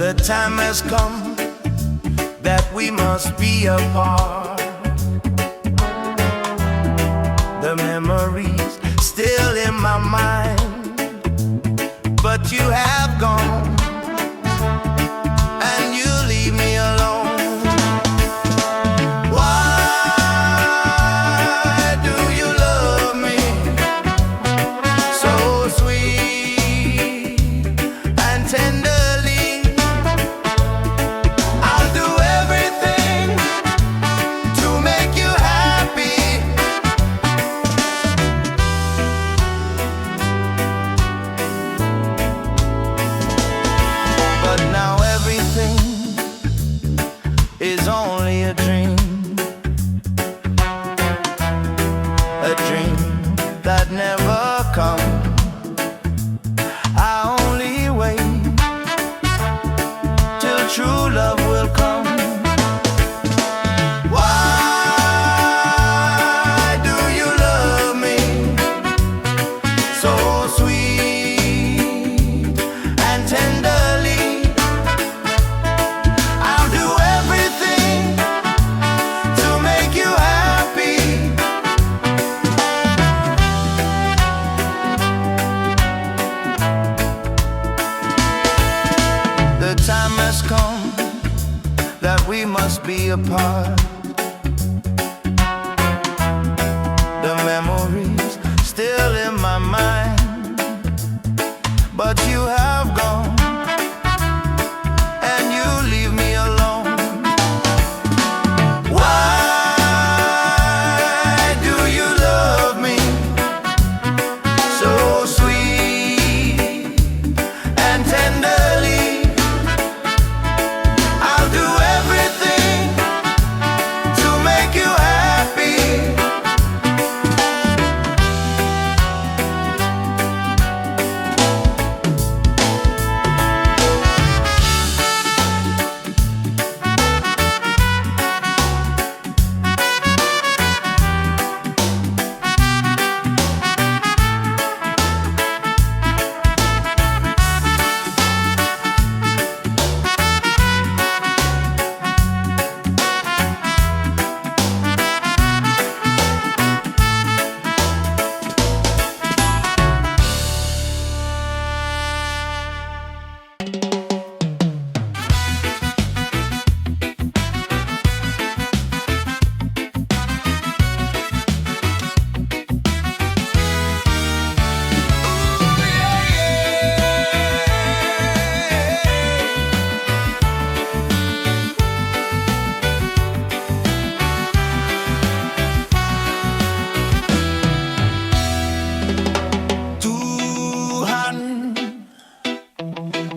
The time has come that we must be apart. The memories still in my mind, but you have gone and you leave me alone. Why do you love me so sweet and tenderly? I'll do everything to make you happy. But now everything is only a dream that never comes. I only wait till true love will come. Why do you love me so sweet and tenderly? I'll do everything to make you happy. The time has come that we must be apart. The memories still in my mind, but you have gone and you leave me alone. Why do you love me so sweet and tenderly? I'll do everything to make you happy.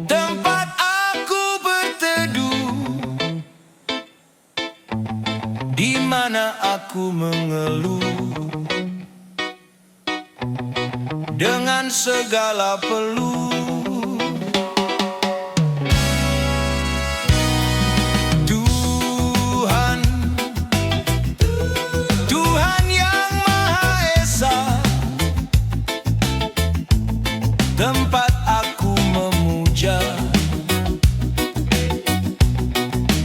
Tempat aku berteduh, di mana aku mengeluh dengan segala peluh. Tuhan, Tuhan yang Maha Esa, tempat aku memuja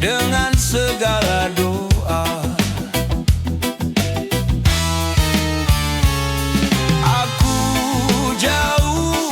dengan segala doa. Aku jauh,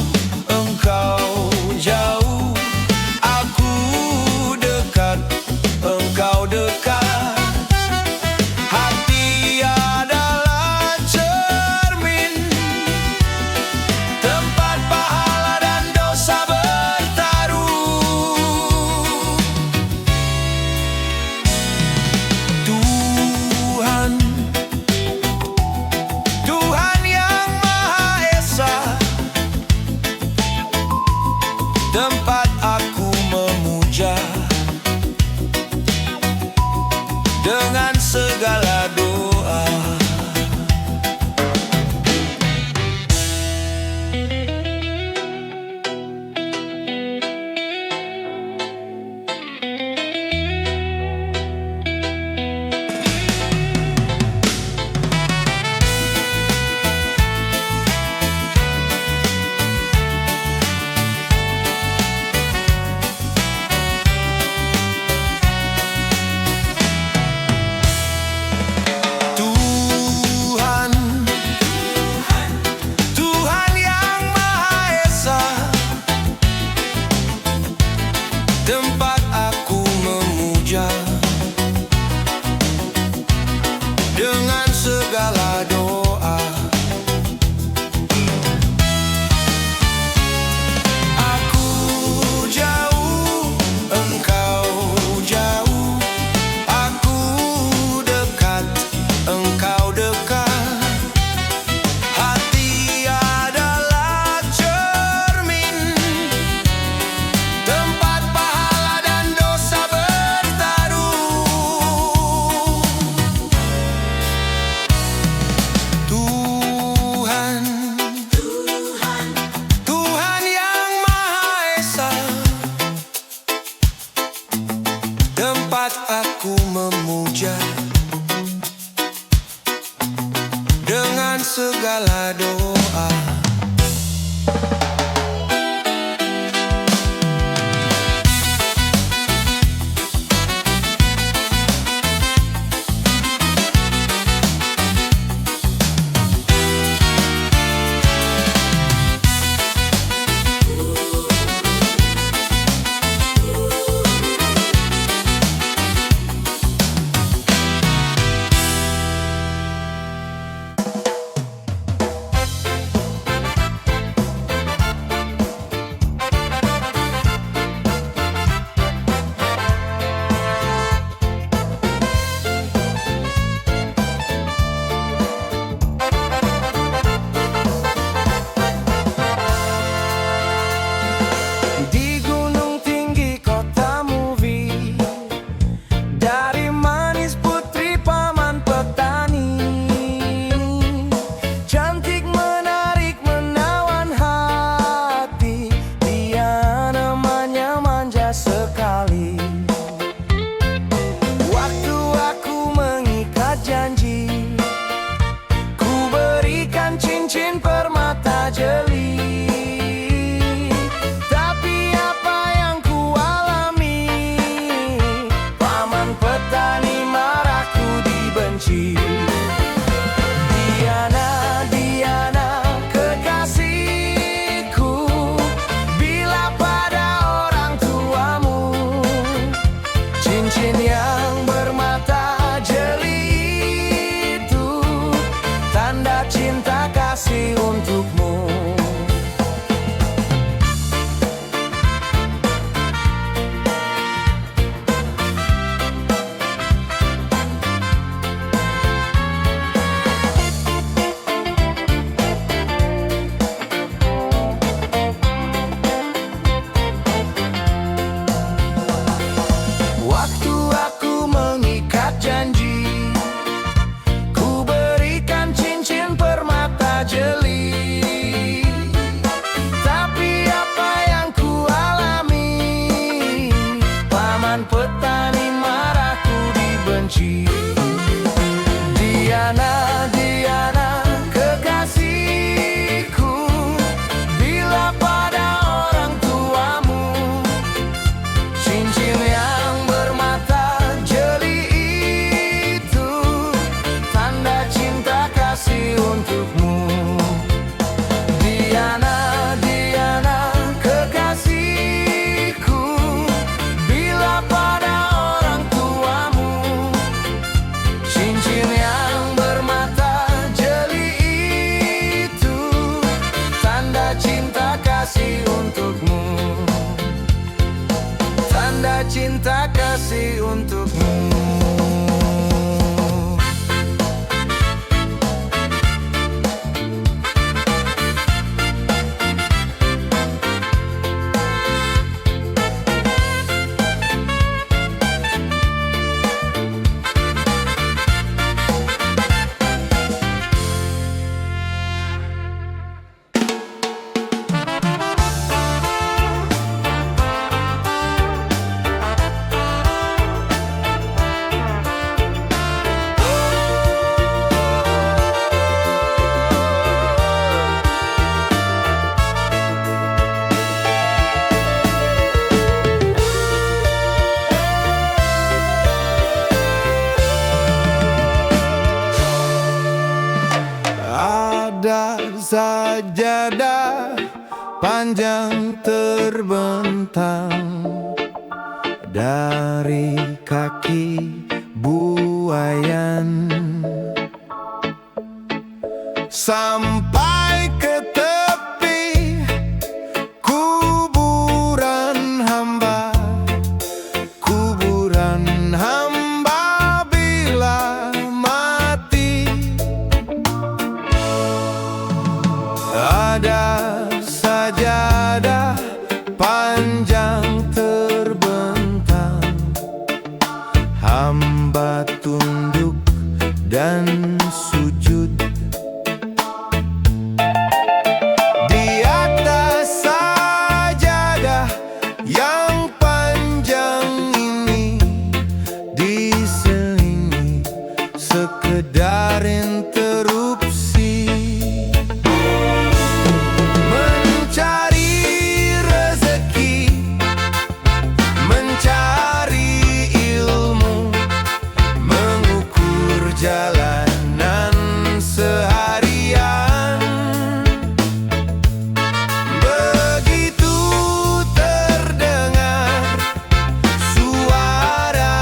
tempat aku memuja dengan segala doa. Aku jauh, engkau jauh, aku dekat, engkau dekat. Hati adalah cermin, tempat pahala dan dosa bertaruh. Tuhan, Tuhan yang Maha Esa, tempat aku memuja dengan segala doa. Di gunung tinggi kota movie, dari manis putri paman petani, cantik menarik menawan hati, dia namanya manja sekali. Waktu aku mengikat janji, ku berikan cincin permata jeli. Tapi apa yang ku alami, paman petani marahku dibenci. Diana, Diana, kekasihku, bila pada orang tuamu cincin yang bermata jeli itu tanda cinta kasih untukmu. Waktu aku mengikat janji, ku berikan cincin permata jeli. Tapi apa yang ku alami, paman petani marahku dibenci. Diana, Diana, kekasihku, bila pada orang tuamu cincin yang bermata jeli itu tanda cinta kasih untukmu. Diana, Diana, kekasihku, bila pada orang tuamu cincin yang bermata jeli itu tanda cinta kasih untukmu, tanda cinta kasih untukmu. sajadah panjang terbentang dari kaki buayan sampai ke tepi kuburan hamba, kuburan hamba bila mati. Ada sajadah panjang terbentang, hamba tunduk dan sujud. Di atas sajadah yang panjang ini diselingi sekedar interupsi, mencari rezeki, mencari ilmu, mengukur jalanan seharian. Begitu terdengar suara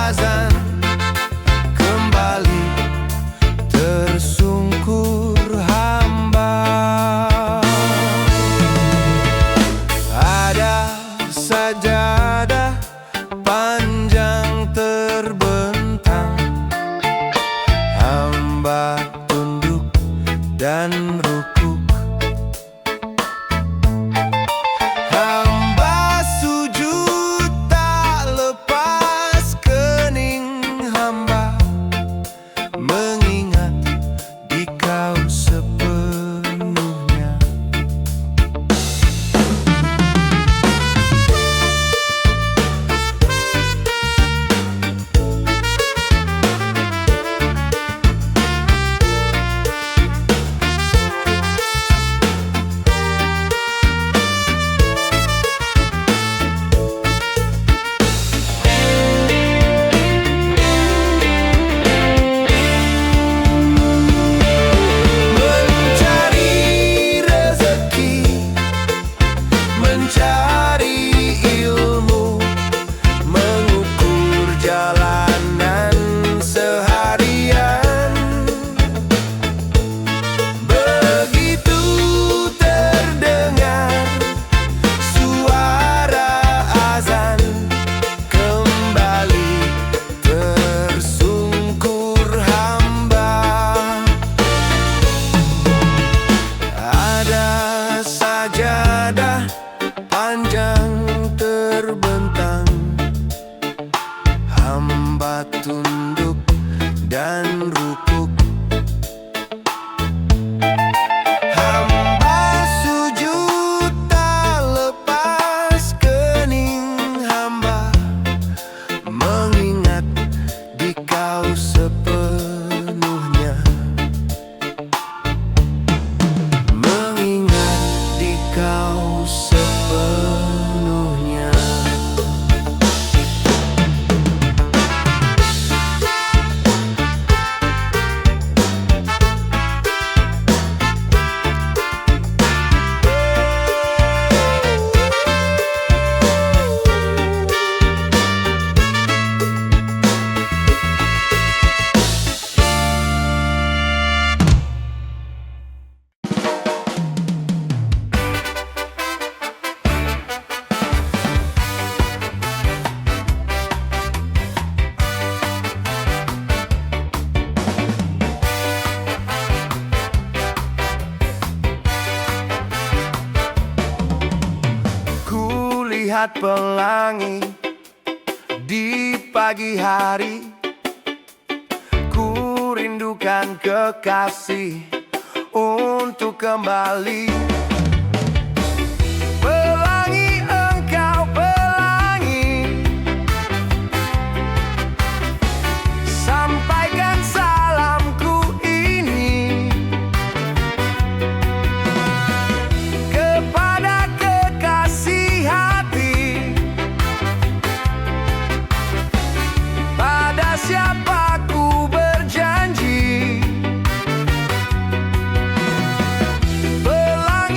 azan, kembali tersungkur hamba. Ada sajadah panjang terbentang, hamba tunduk dan rukuk. Hamba sujud tak lepas kening hamba, mengingat di kau sepenuhnya. Mencari rezeki, mencari ilmu, mengukur jalanan seharian. Begitu terdengar suara azan, kembali tersungkur hamba. Ada sajadah panjang terbentang, hamba tunduk dan rukuk. Hamba sujud tak lepas kening hamba, mengingat di kau sepenuhnya, mengingat di kau sepenuhnya. Kulihat pelangi di pagi hari, ku rindukan kekasih untuk kembali. Pelangi, engkau pelangi, sampaikan salamku ini kepada kekasih hati. Pada siapa ku berjanji, pelangi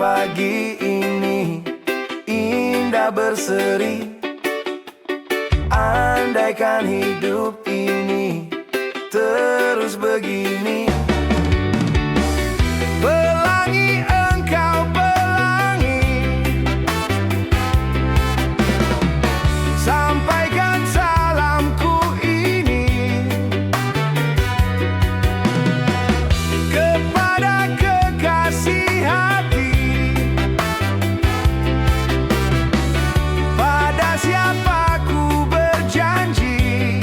pagi ini indah berseri. Andaikan hidup ini terus begini. Pelangi engkau pelangi, sampaikan salamku ini kepada kekasih hati. Pada siapa ku berjanji,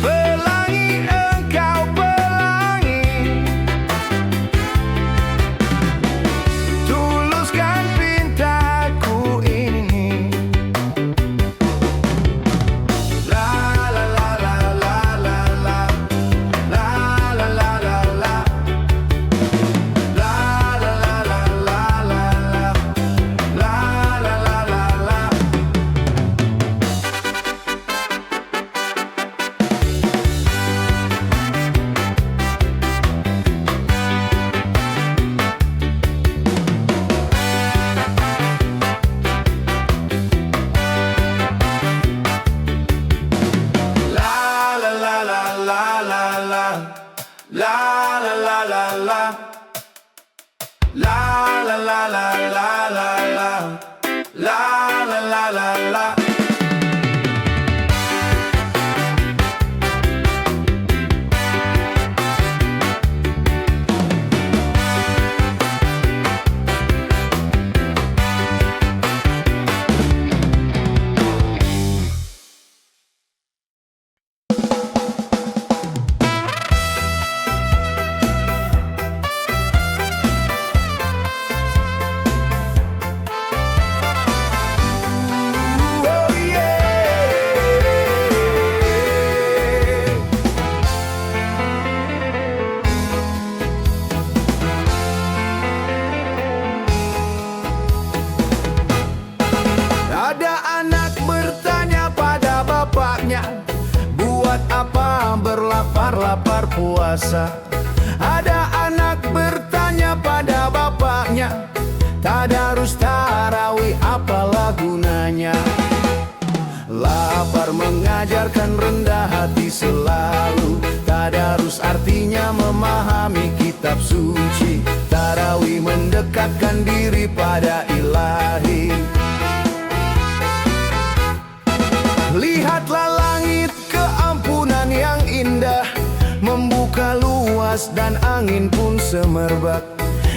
pelangi engkau pelangi, tuluskan pintaku ini. La la la la la la la, la la la la la, la la la la la la, la la la la la. La la la la la la la, la la la la la, la la la la la la la, la la la la la. Oh yeah. Ada anak bertanya pada bapaknya, buat apa berlapar-lapar puasa? Ada anak bertanya pada bapaknya, tadarus tarawih apalah gunanya? Lapar mengajarkan rendah hati selalu, tadarus artinya memahami kitab suci, tarawih mendekatkan diri pada ilahi. Lihatlah langit keampunan yang indah, membuka luas dan angin pun semerbak.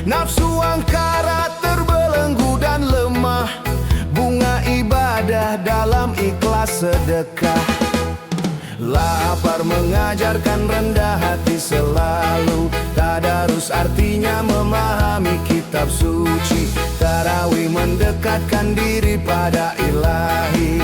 Nafsu angkara terbelenggu dan lemah, bunga ibadah dalam ikhlas sedekah. Lapar mengajarkan rendah hati selalu, tadarus artinya memahami kitab suci, tarawih mendekatkan diri pada ilahi.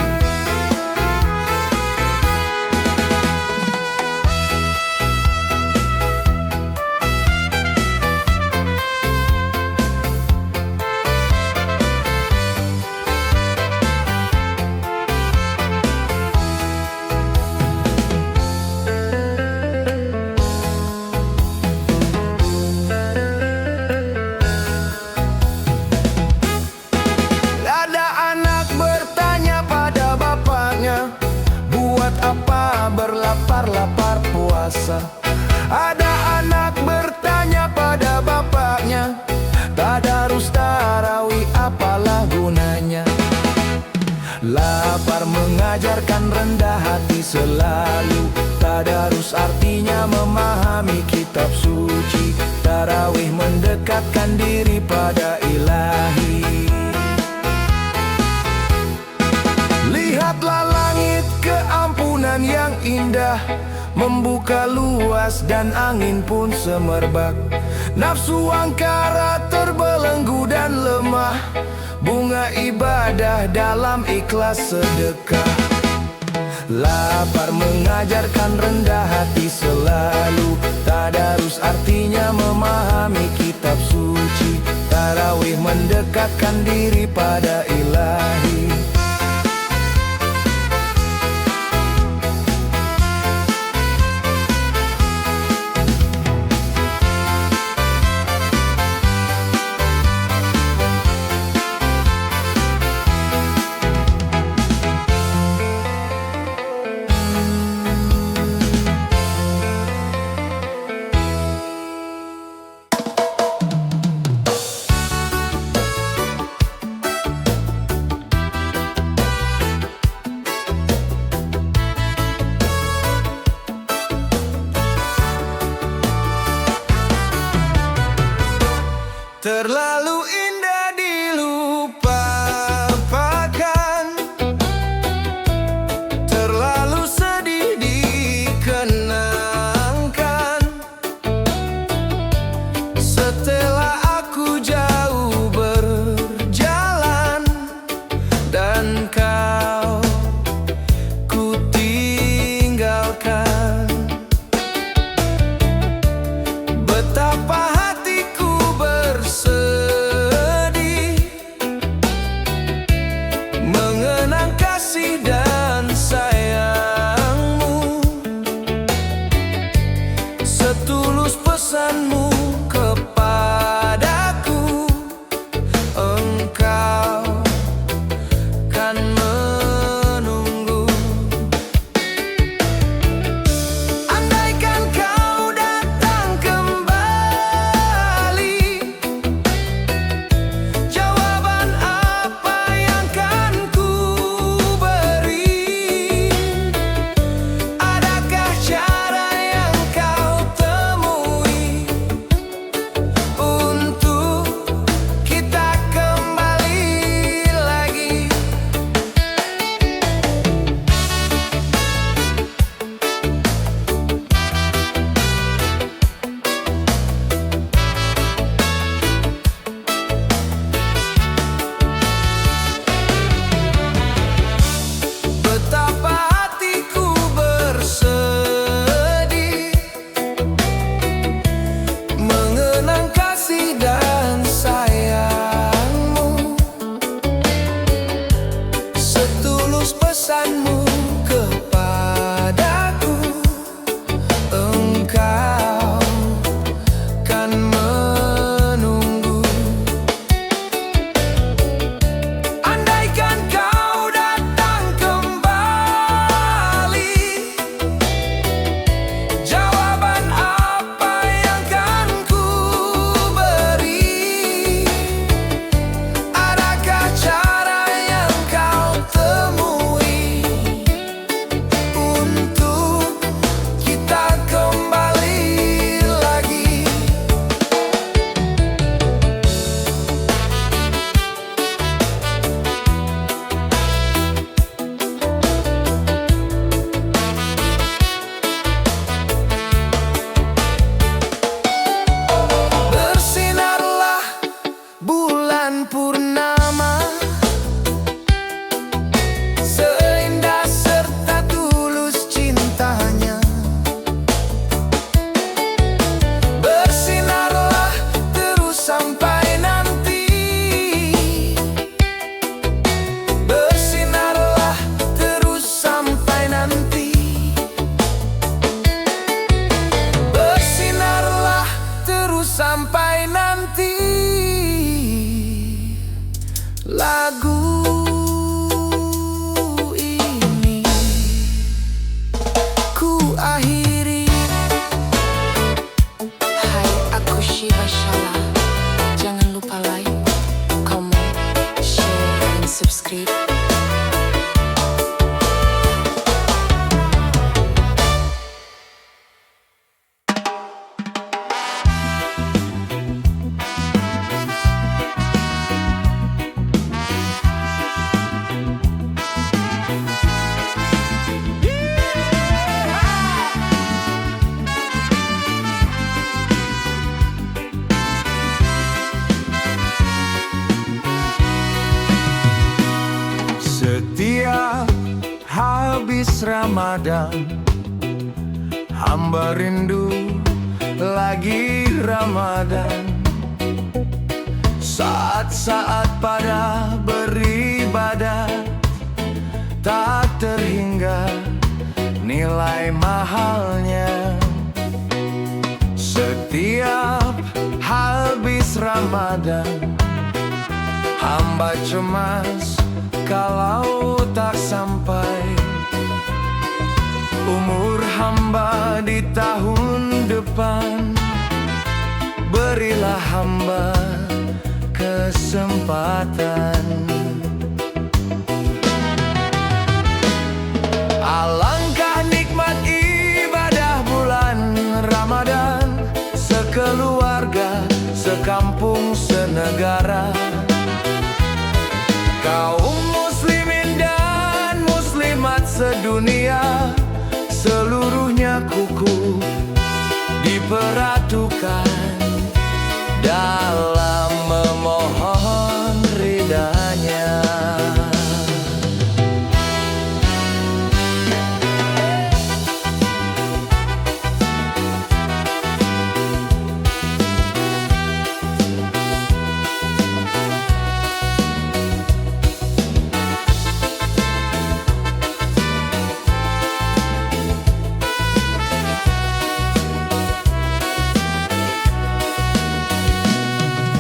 Berlapar-lapar puasa. Ada anak bertanya pada bapaknya, tadarus tarawih apalah gunanya? Lapar mengajarkan rendah hati selalu, tadarus artinya memahami kitab suci, tarawih mendekatkan diri pada ilahi. Lihatlah langit keampunan yang indah, membuka luas dan angin pun semerbak. Nafsu angkara terbelenggu dan lemah, bunga ibadah dalam ikhlas sedekah. Lapar mengajarkan rendah hati selalu, tadarus artinya memahami kitab suci, tarawih mendekatkan diri pada ilahi. pesanmu kepadaku, engkau kan menunggu. Andaikan kau datang kembali, jawaban apa yang kan ku beri? Adakah cara yang kau temui untuk kita kembali lagi? Bersinarlah bulan purnama, seindah serta tulus cintanya. Bersinarlah terus sampai nanti, bersinarlah terus sampai nanti, bersinarlah terus sampai nanti. Lagu ini ku akhiri. Hai, aku Shiva Shala. Jangan lupa like, comment, share, and subscribe. Setiap habis Ramadan, hamba rindu lagi Ramadan. Saat-saat pada beribadah, tak terhingga nilai mahalnya. Setiap habis Ramadan, hamba cemas kalau tak sampai umur hamba di tahun depan. Berilah hamba kesempatan. Alangkah nikmat ibadah bulan Ramadan, sekeluarga, sekampung, senegara. Kaum muslimin dan muslimat sedunia, seluruhnya kukuh diperatukan dalam memohon ridhanya.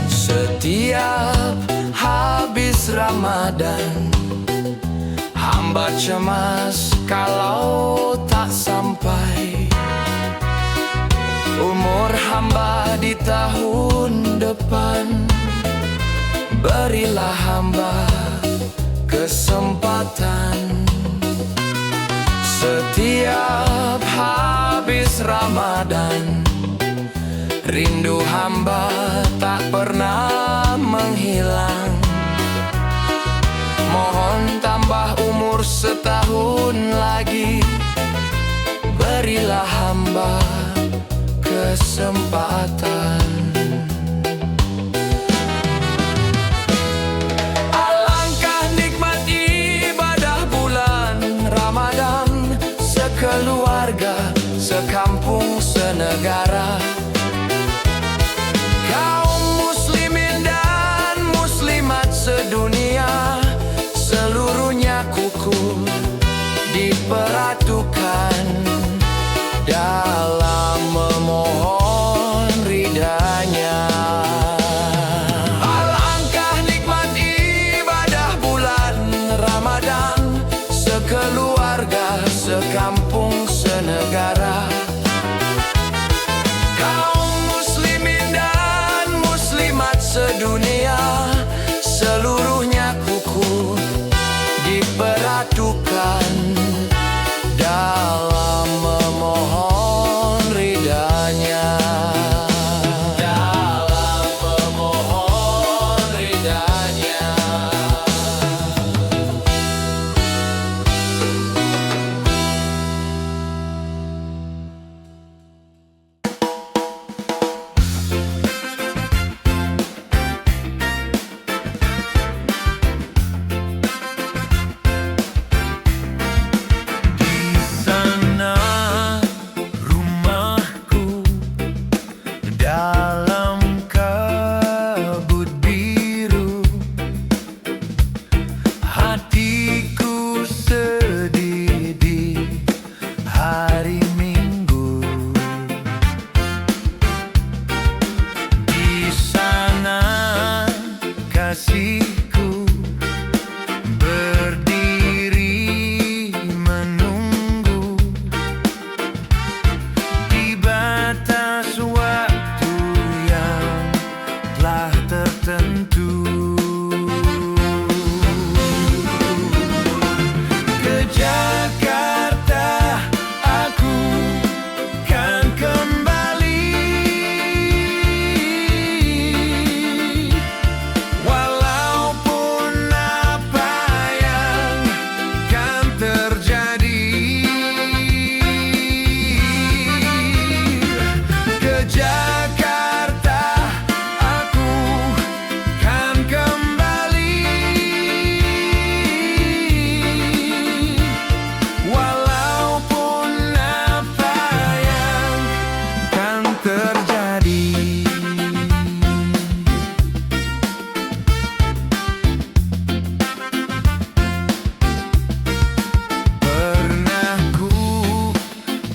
Setiap habis Ramadan, hamba cemas kalau tak sampai umur hamba di tahun depan. Berilah hamba kesempatan. Setiap habis Ramadan, rindu hamba tak pernah menghilang. Mohon tambah umur setahun lagi, berilah hamba kesempatan. Alangkah nikmat ibadah bulan Ramadan, sekeluarga, sekampung, senegara. Kaum muslimin dan muslimat sedunia, seluruhnya kukuh diperhatukan dalam memohon ridanya. Alangkah nikmat ibadah bulan Ramadan, sekeluarga, sekampung, senegara. Kaum muslimin dan muslimat sedunia, seluruhnya kukuh diperhatukan dalam memohon ridanya. Dalam memohon ridanya. Dalam kabut biru, hatiku sedih di hari Minggu. Di sana kasihku berdiri menunggu di batas waktu yang telah tertentu. Ke Jakarta aku kan kembali, walaupun apa yang kan terjadi. Ke Jakarta aku kan kembali, walaupun apa yang kan terjadi. Pernah ku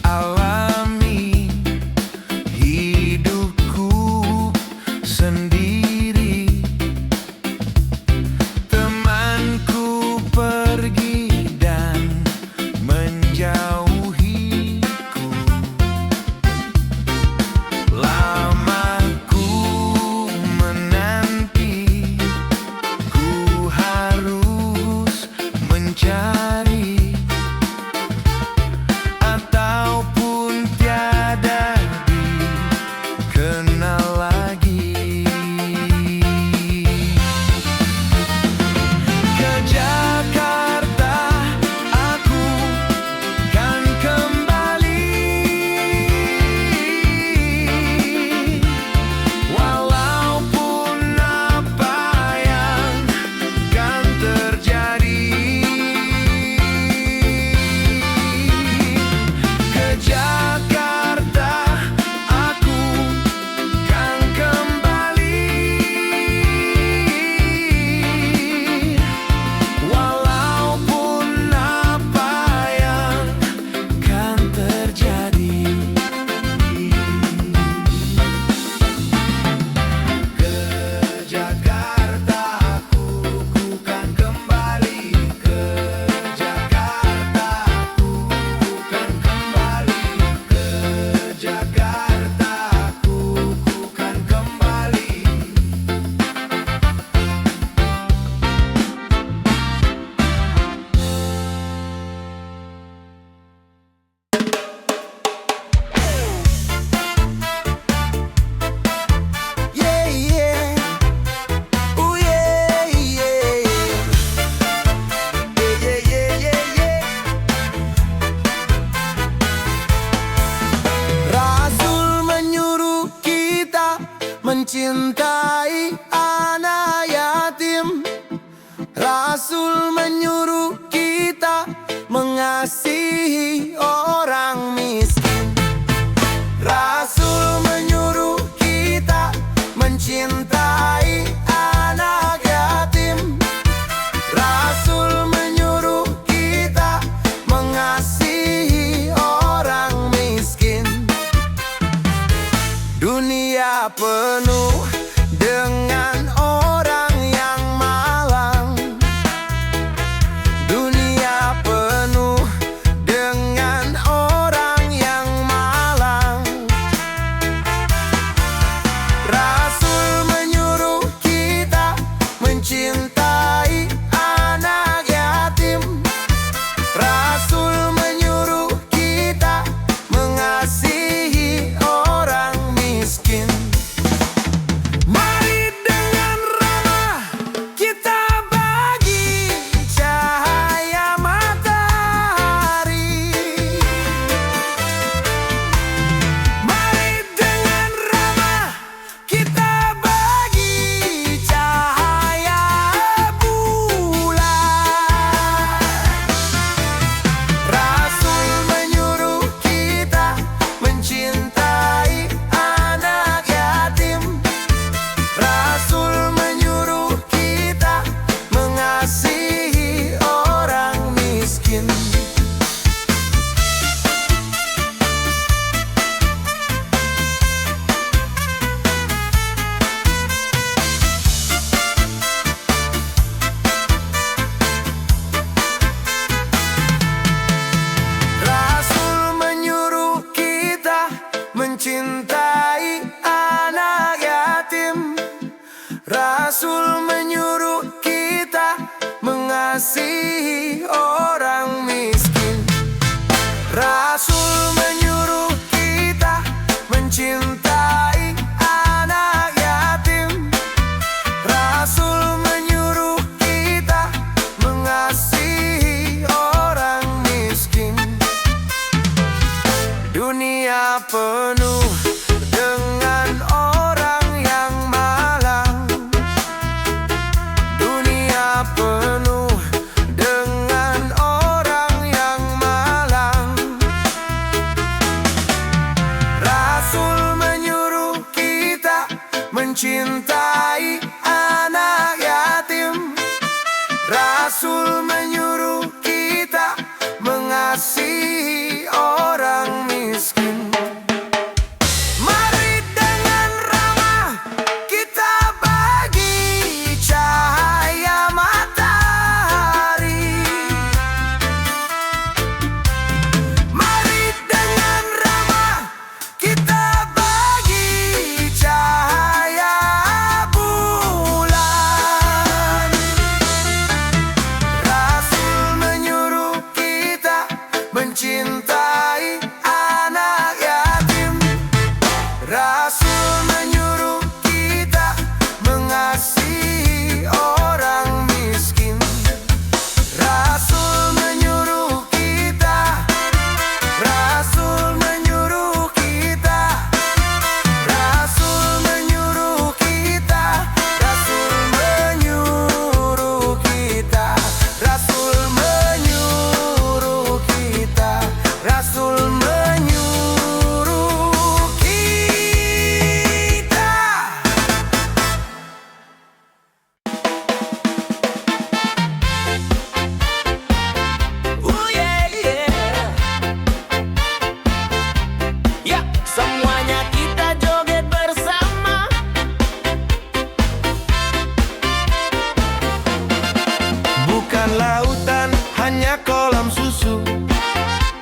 alami hidupku sendiri, temanku pergi dan menjauhiku. Lama ku menanti, ku harus mencari, ataupun tiada dikenal lagi. Ke Jakarta aku kan kembali, walaupun apa yang kan terjadi. Ke Jakarta aku kan kembali, walaupun apa yang kan terjadi. Ke Jakarta aku kan kembali, ke Jakarta aku kan kembali, ke Jakarta aku kan kembali. Yeah, yeah. Ooh, yeah, yeah, yeah. Yeah, yeah, yeah, yeah. Rasul menyuruh kita mencintai anak yatim. Rasul menyuruh kita mengasihi orang miskin. Rasul menyuruh kita mencintai anak yatim. Rasul menyuruh kita penuh dengan orang yang malang. Dunia penuh dengan orang yang malang. Rasul menyuruh kita mencintai anak yatim. Rasul menyuruh kita mengasihi orang miskin. Mari dengan ramah kita bagi cahaya matahari. Mari dengan ramah kita bagi cahaya bulan. Rasul menyuruh kita mencintai anak yatim. Rasul menyuruh kita mengasihi orang miskin. Rasul menyuruh kita, Rasul menyuruh kita, Rasul menyuruh kita, Rasul menyuruh kita, Rasul menyuruh kita, Rasul menyuruh kita. Yeah, yeah. Ya, semuanya kita joget bersama. Bukan lautan, hanya kolam susu.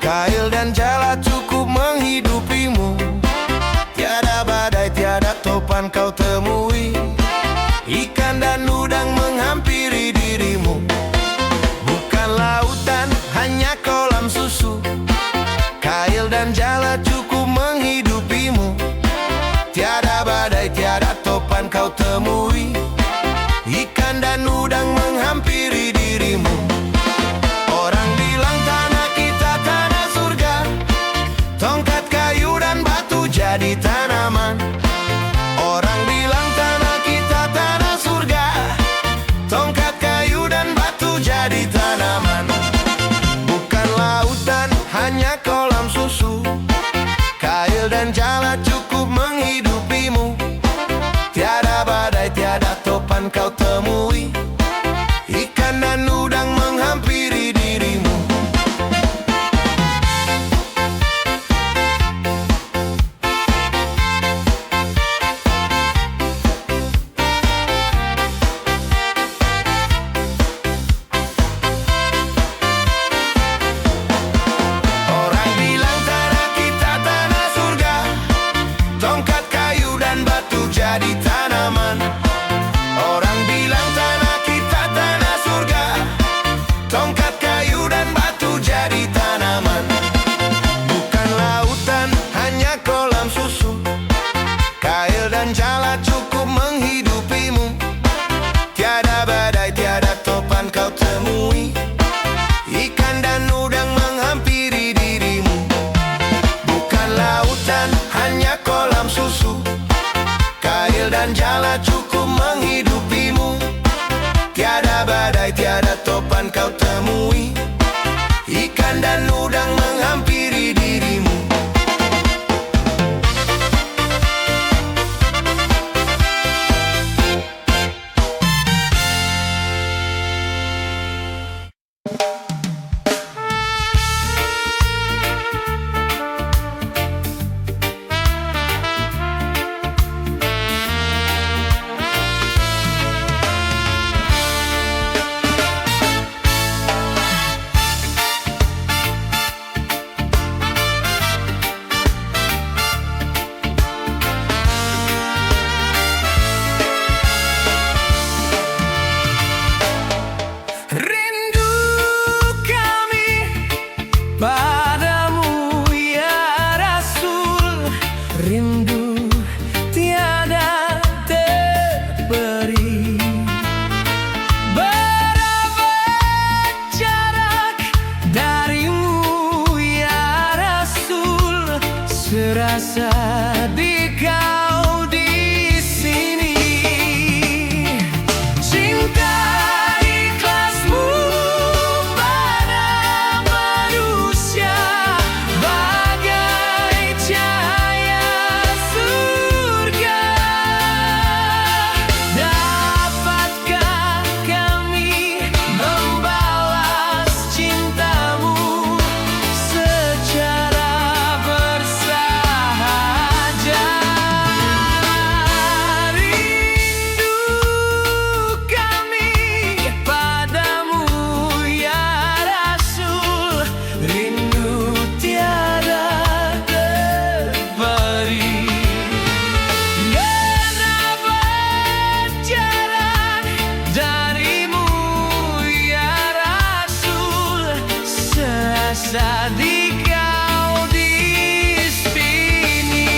Kail dan jala cukup menghidupimu. Tiada badai, tiada topan kau temui. Ikan dan udang menghampiri dirimu. Bukan lautan, hanya kolam susu. Kail dan jala cukup menghidupimu. Tiada badai, tiada topan kau temui. Ikan dan udang menghampiri dirimu. Orang bilang tanah kita tanah surga. Tongkat kayu dan batu jadi tanaman. Orang bilang tanah kita tanah surga. Tongkat kayu dan batu jadi tanaman. Bukan lautan, hanya kolam susu. Kail dan jala cukup menghidupimu. Tiada badai, tiada topan kau temui. Ikan dan udang menghampiri dirimu. Orang bilang tanah kita tanah surga. Tongkat kayu dan batu jadi tanaman. Orang bilang tanah kita tanah surga. Tongkat kayu dan batu jadi tanaman. Bukan lautan, hanya kolam susu. Kail dan jala cukup menghidupimu. Tiada badai, tiada topan kau temui. Ikan dan udang menghampiri dirimu. Bukan lautan, hanya kolam susu. Kail dan jala cukup menghidupimu. Tiada badai, tiada topan kau temui. Ikan dan udang menghampiri dirimu. terasa di kau di sini. Cinta ikhlasmu pada manusia bagai cahaya surga. Dapatkah kami membalas cintamu secara bersahaja? Rindu kami padamu ya Rasul, rindu tiada terberi. Kenapa jarak darimu ya Rasul, seasa di kau di sini.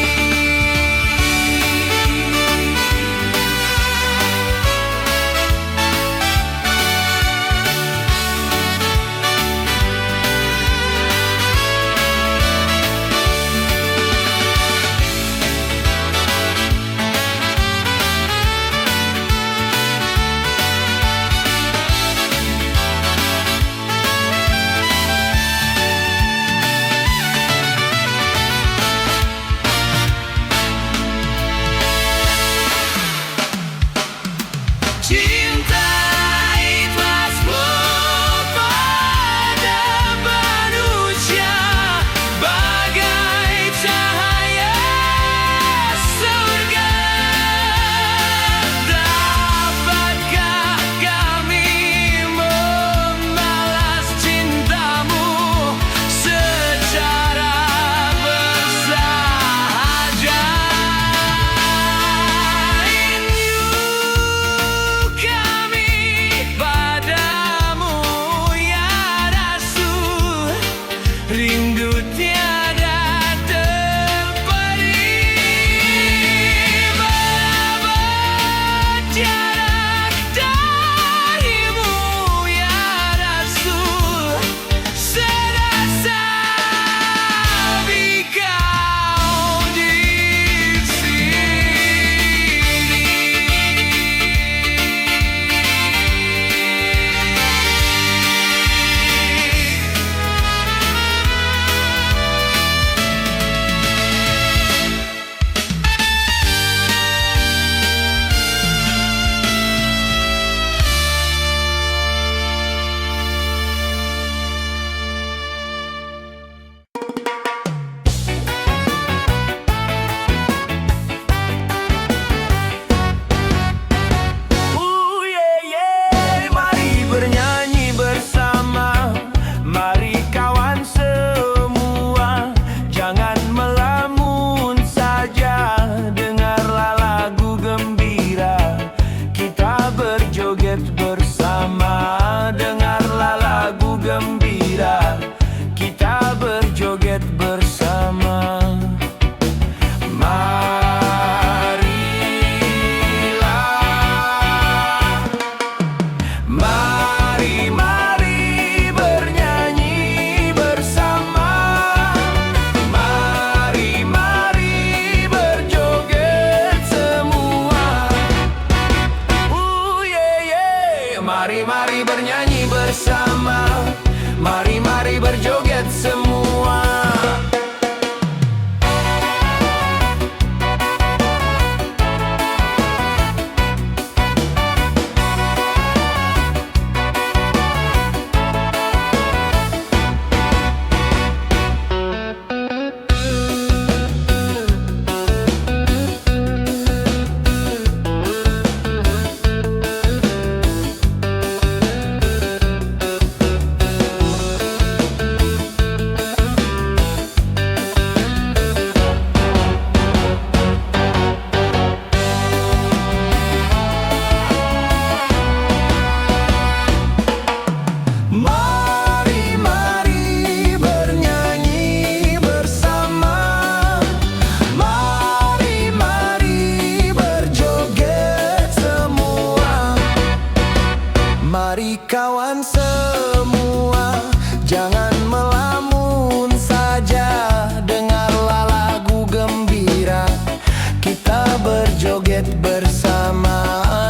berjoget bersama.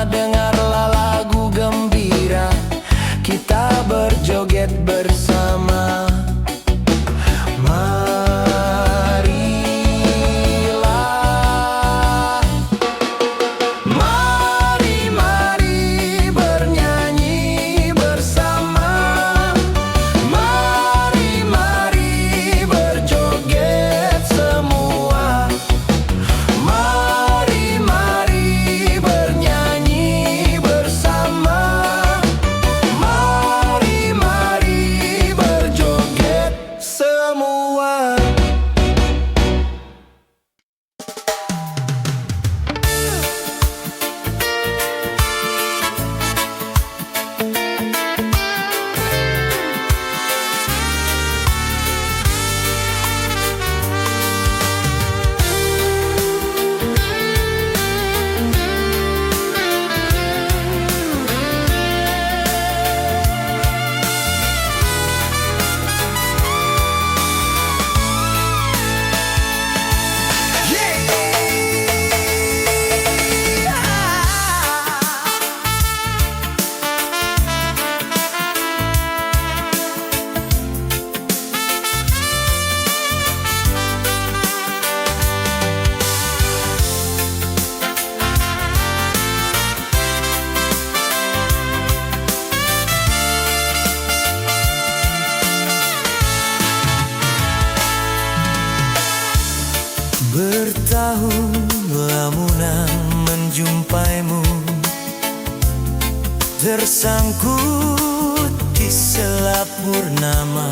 Dengarlah lagu gembira, kita berjoget bersama. Marilah, mari, mari bernyanyi bersama. Mari, mari berjoget semua. Mari, mari bernyanyi bersama. Mari, mari berjoget semua. Bertahun lamunan menjumpaimu, tersangkut di selap purnama.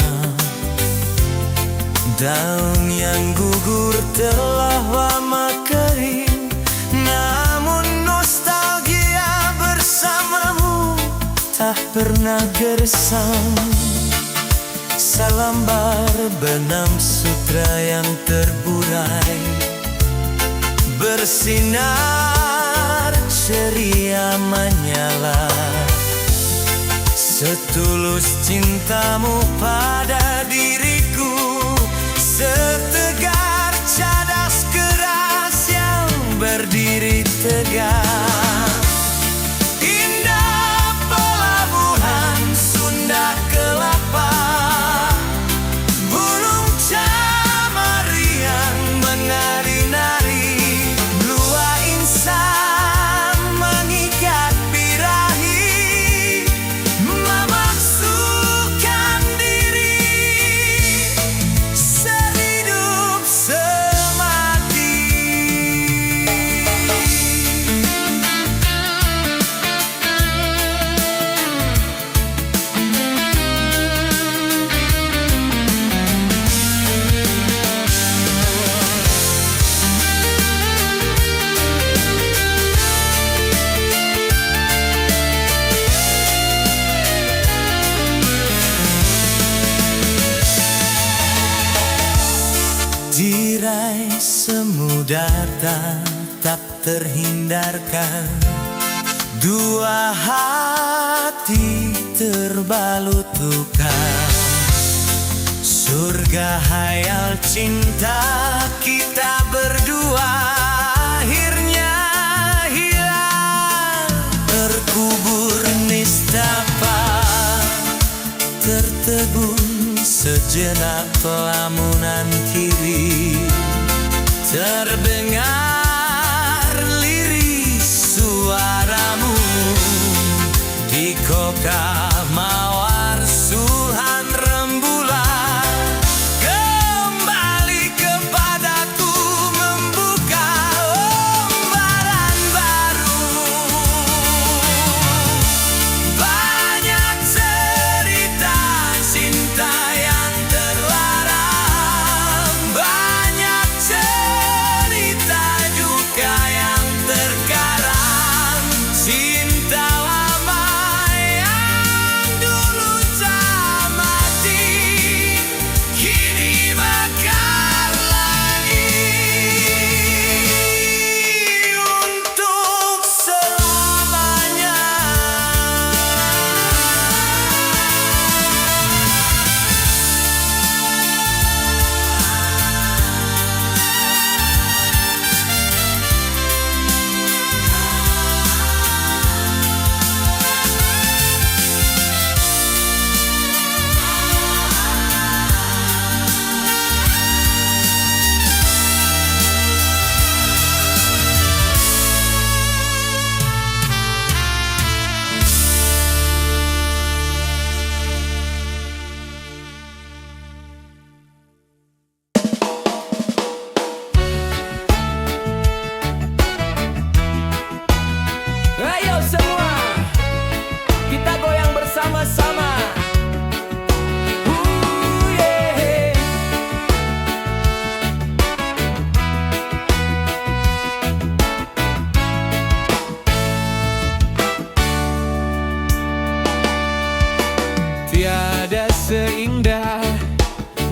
Daun yang gugur telah lama kering, namun nostalgia bersamamu tak pernah gersang. Selembar benang sutra yang terburai bersinar ceria menyala. Setulus cintamu pada diriku, setegar cadas keras yang berdiri tegak. Indah pelabuhan Sunda Kelapa, burung camar yang menari-nari, blua insan mengikat birahi, memasukkan diri sehidup semati. Tirai semu data tak terhindarkan, dua hati terbalut luka. Surga hayal cinta kita berdua akhirnya hilang, terkubur nistapa, tertegun sejenak lamunan kiri. Terdengar lirih suaramu di koka mawar suhan rembulan. Kembali kepadaku membuka lembaran baru. Banyak cerita cinta yang terlarang, banyak cerita duka yang terkarang. Cinta lama yang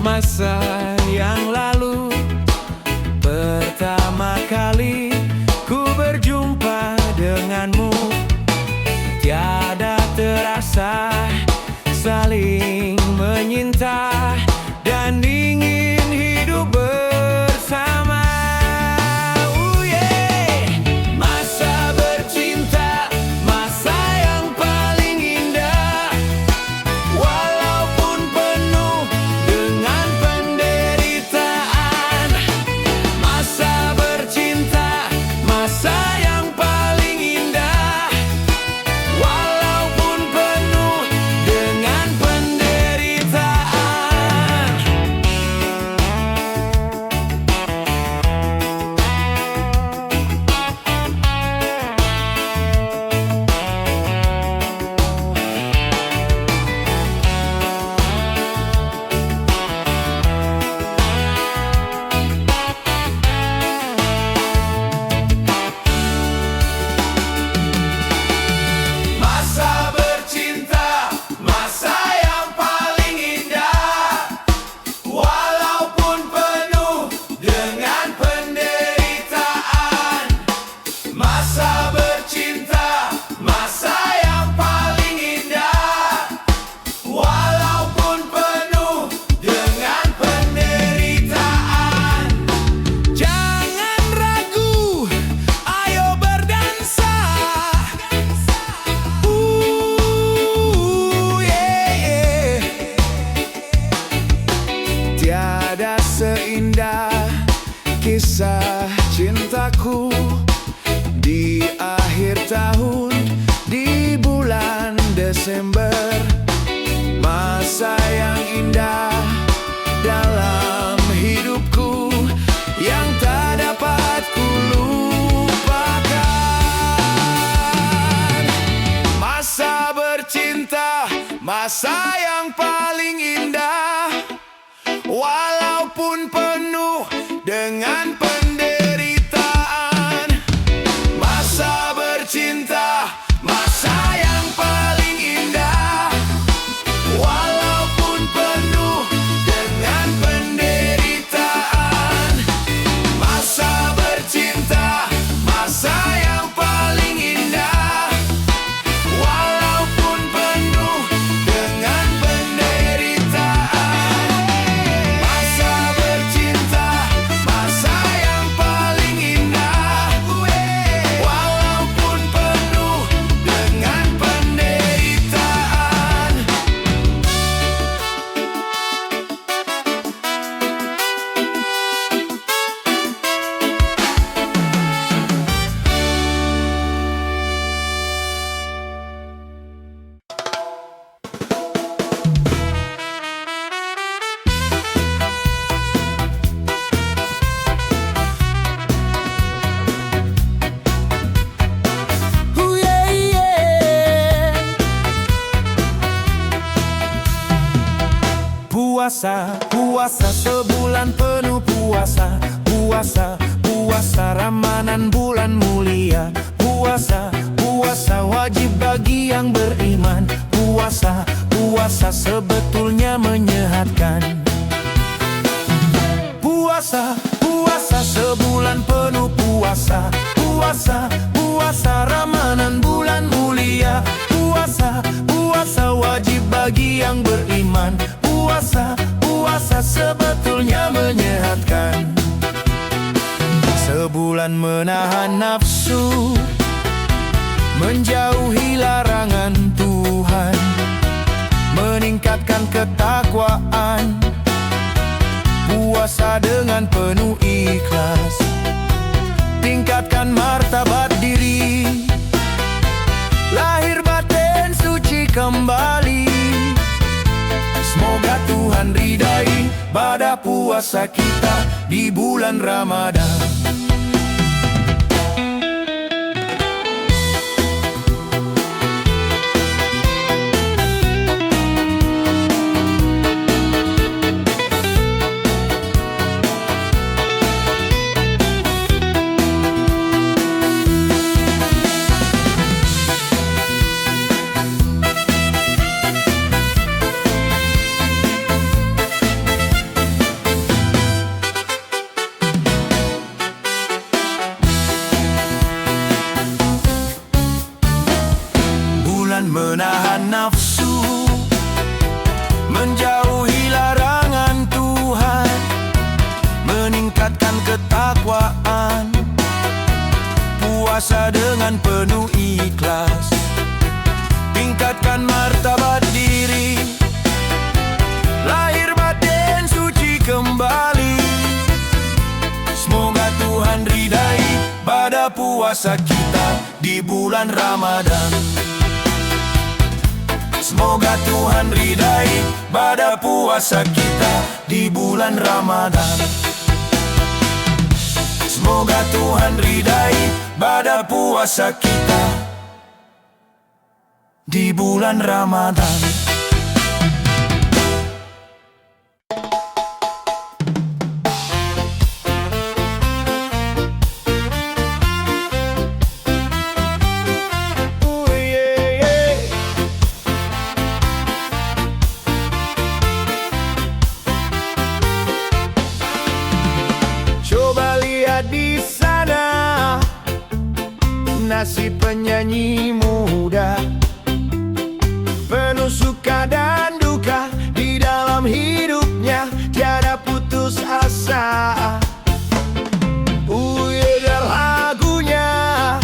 masa yang lalu, pertama kali ku berjumpa denganmu, tiada terasa saling menyinta dan ingin hidup bersama. Masa bercinta, masa yang paling indah, walaupun penuh dengan penderitaan. Masa bercinta, masa yang paling indah, walaupun penuh dengan penderitaan. Masa bercinta, masa yang paling indah, walaupun penuh dengan penderitaan. Masa bercinta, masa yang paling indah, walaupun penuh dengan penderitaan. Jangan ragu, ayo berdansa. Tiada seindah kisah cintaku di akhir tahun, di bulan Desember. Masa yang indah dalam hidupku yang tak dapat ku lupakan. Masa bercinta, masa yang paling indah, walaupun penuh dengan penderitaan. Masa bercinta, masa yang paling indah, walaupun penuh dengan penderitaan. Masa bercinta, masa yang paling indah, walaupun penuh dengan penderitaan. Masa bercinta, masa yang paling indah, walaupun penuh dengan penderitaan. Puasa, puasa sebulan penuh puasa, puasa, puasa Ramadan bulan mulia. Puasa, puasa wajib bagi yang beriman. Puasa, puasa sebetulnya menyehatkan. Puasa, puasa sebulan penuh puasa, puasa, puasa Ramadan bulan mulia. Puasa, puasa wajib bagi yang beriman. Puasa, puasa sebetulnya menyehatkan. Sebulan menahan nafsu, menjauhi larangan Tuhan, meningkatkan ketakwaan. Puasa dengan penuh ikhlas, tingkatkan martabat diri, lahir batin suci kembali. Semoga Tuhan ridai pada puasa kita di bulan Ramadan. pada puasa kita di bulan Ramadan. Semoga Tuhan ridai pada puasa kita di bulan Ramadan. Semoga Tuhan ridai pada puasa kita di bulan Ramadan. Di sana nasib penyanyi muda, penuh suka dan duka di dalam hidupnya, tiada putus asa. Lagunya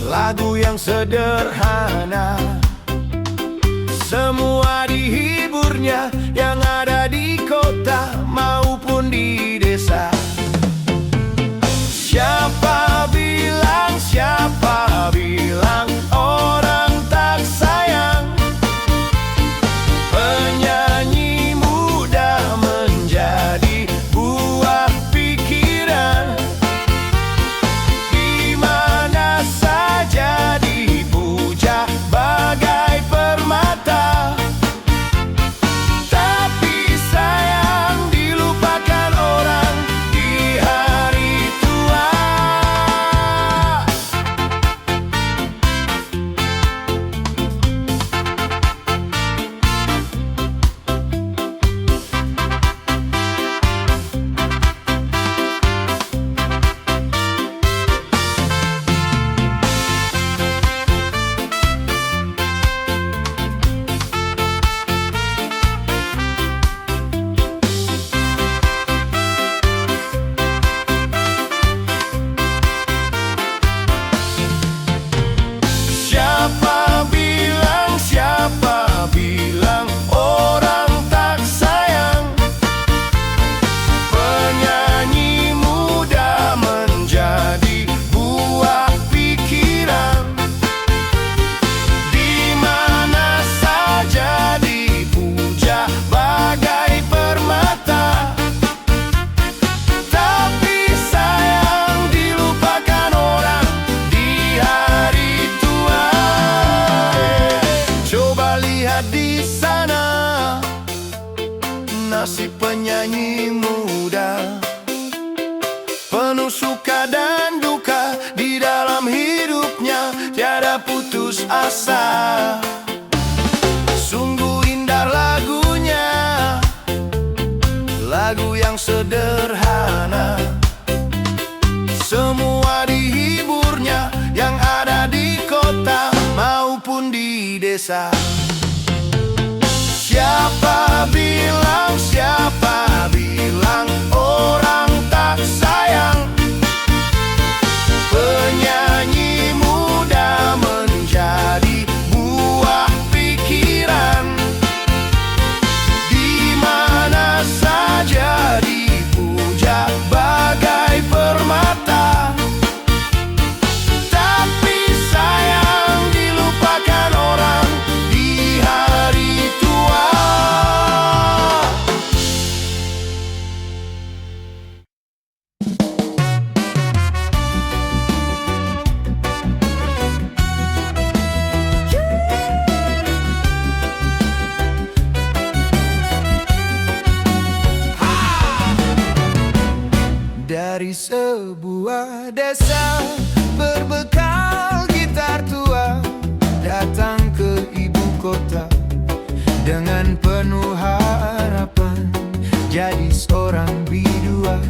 lagu yang sederhana, semua dihiburnya, yang ada di kota maupun di desa. Siapa bilang orang tak sayang, penyanyi muda menjadi buah pikiran, di mana saja dipuja bagai permata. Tapi sayang dilupakan orang di hari tua. Siapa bilang orang tak sayang, penyanyi muda menjadi buah pikiran, di mana saja dipuja bagai permata. Tapi sayang dilupakan orang di hari tua. Coba lihat di sana nasib penyanyi muda, penuh suka dan duka di dalam hidupnya, tiada putus asa. Sungguh indah lagunya, lagu yang sederhana, semua dihiburnya, yang ada di kota maupun di desa. Siapa bilang orang tak sayang, penyanyi muda menjadi buah pikiran, di mana saja dipuja bagai permata. Tapi sayang dilupakan orang di hari tua. Dari sebuah desa berbekal gitar tua, datang ke ibu kota dengan penuh harapan, jadi seorang biduan,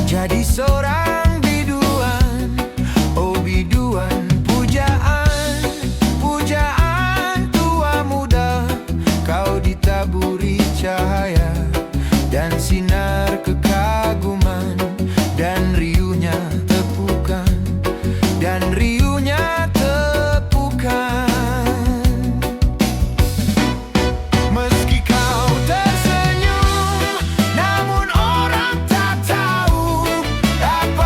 jadi seorang biduan. Oh biduan, pujaan, pujaan tua muda, kau ditaburi cahaya dan sinar kekaguman, dan riuhnya tepukan, dan riuhnya tepukan. Meski kau tersenyum, namun orang tak tahu apa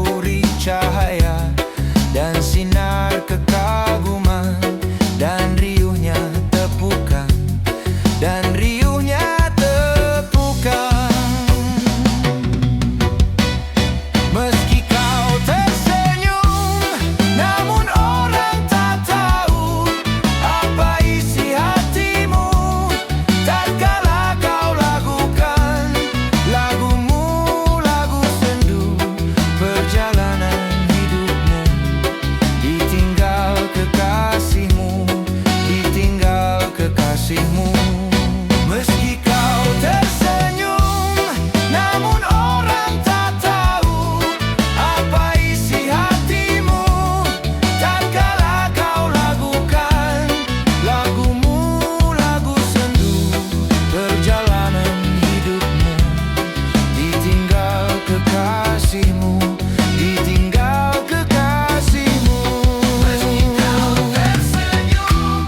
menaburi cahaya dan sinar kekaguman, dan riuhnya tepukan, dan riuhnya tepukan. Meski kau tersenyum, namun orang tak tahu apa isi hatimu. Tatkala kau lagukan lagumu, lagu sendu, perjalanan hidupmu ditinggal kekasihmu, ditinggal kekasihmu. Meski kau tersenyum, namun orang tak tahu apa isi hatimu. Tatkala kau lagukan lagumu, lagu sendu, perjalanan hidupmu ditinggal kekasihmu, ditinggal kekasihmu. Meski kau tersenyum,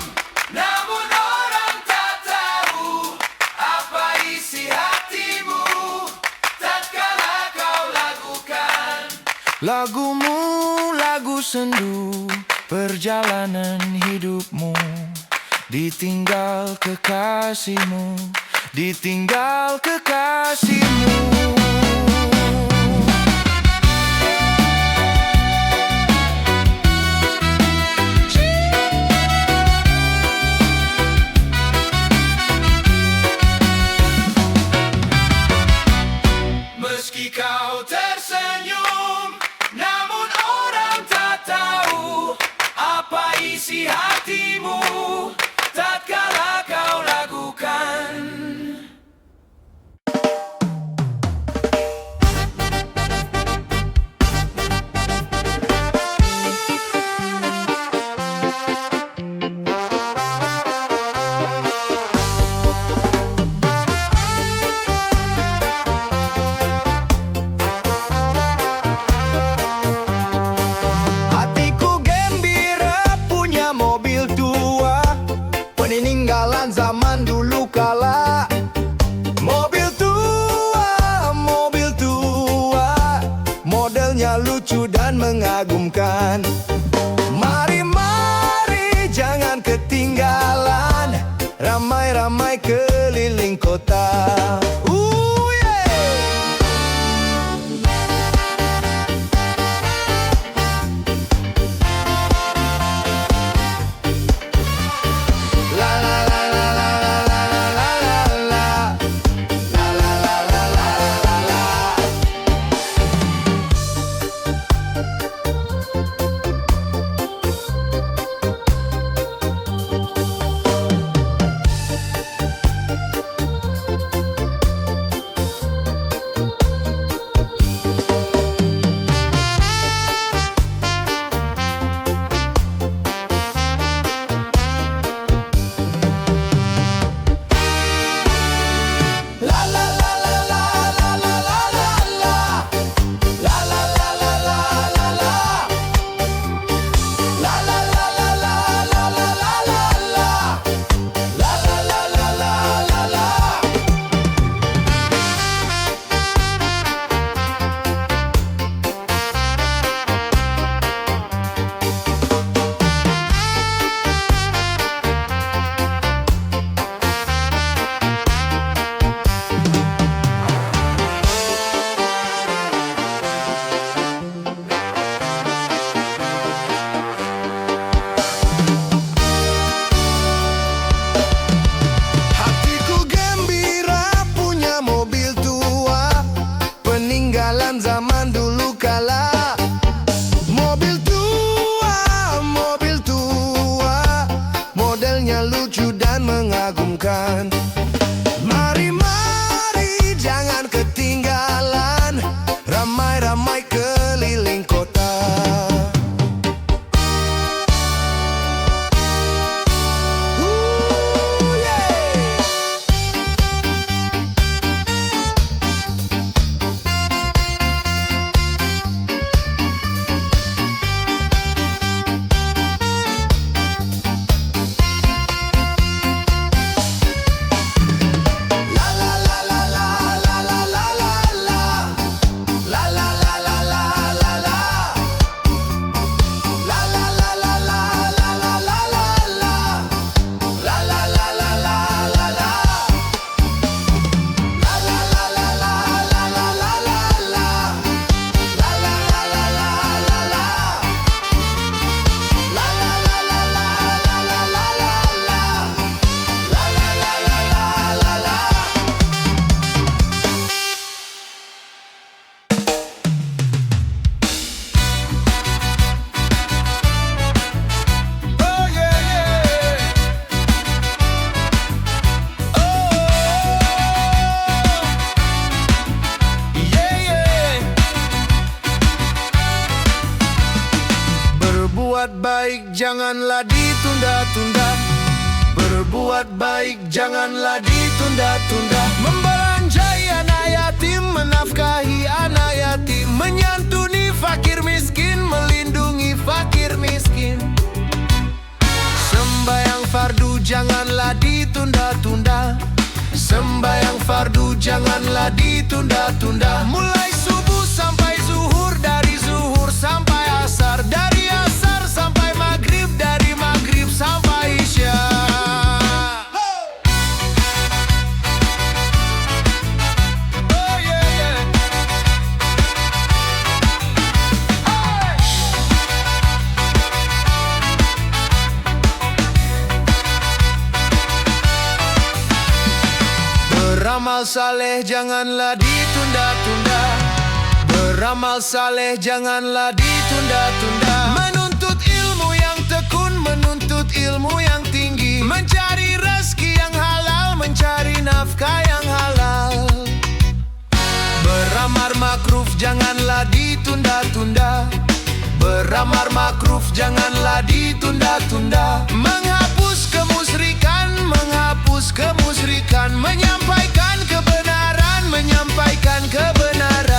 namun orang tak tahu apa isi hatimu. Tatkala kau lagukan lagumu, lagu sendu, perjalanan hidupmu ditinggal kekasihmu, ditinggal kekasihmu. Meski kau tersenyum, namun orang tak tahu apa isi hatimu. Tatkala kau lagukan hatiku gembira punya mobil tua, peninggalan zaman dulu kala. Mobil tua, modelnya lucu dan mengagumkan. Mari, mari jangan ketinggalan, ramai-ramai keliling kota. Berbuat baik janganlah ditunda-tunda. Berbuat baik janganlah ditunda-tunda. Membelanjai anak yatim, menafkahi anak yatim, menyantuni fakir miskin, melindungi fakir miskin. Sembayang fardu janganlah ditunda-tunda. Sembayang fardu janganlah ditunda-tunda. Mulai subuh sampai zuhur, dari zuhur sampai asar, dari asar sampai maghrib, dari maghrib sampai isya. Oh yeah, yeah. Hey! Beramal saleh janganlah ditunda-tunda. Beramal saleh janganlah ditunda-tunda. Menuntut ilmu yang tekun, menuntut ilmu yang tinggi, mencari rezeki yang halal, mencari nafkah yang halal. Beramal makruf janganlah ditunda-tunda. Beramal makruf janganlah ditunda-tunda. Menghapus kemusyrikan, menghapus kemusyrikan, menyampaikan kebenaran, menyampaikan kebenaran.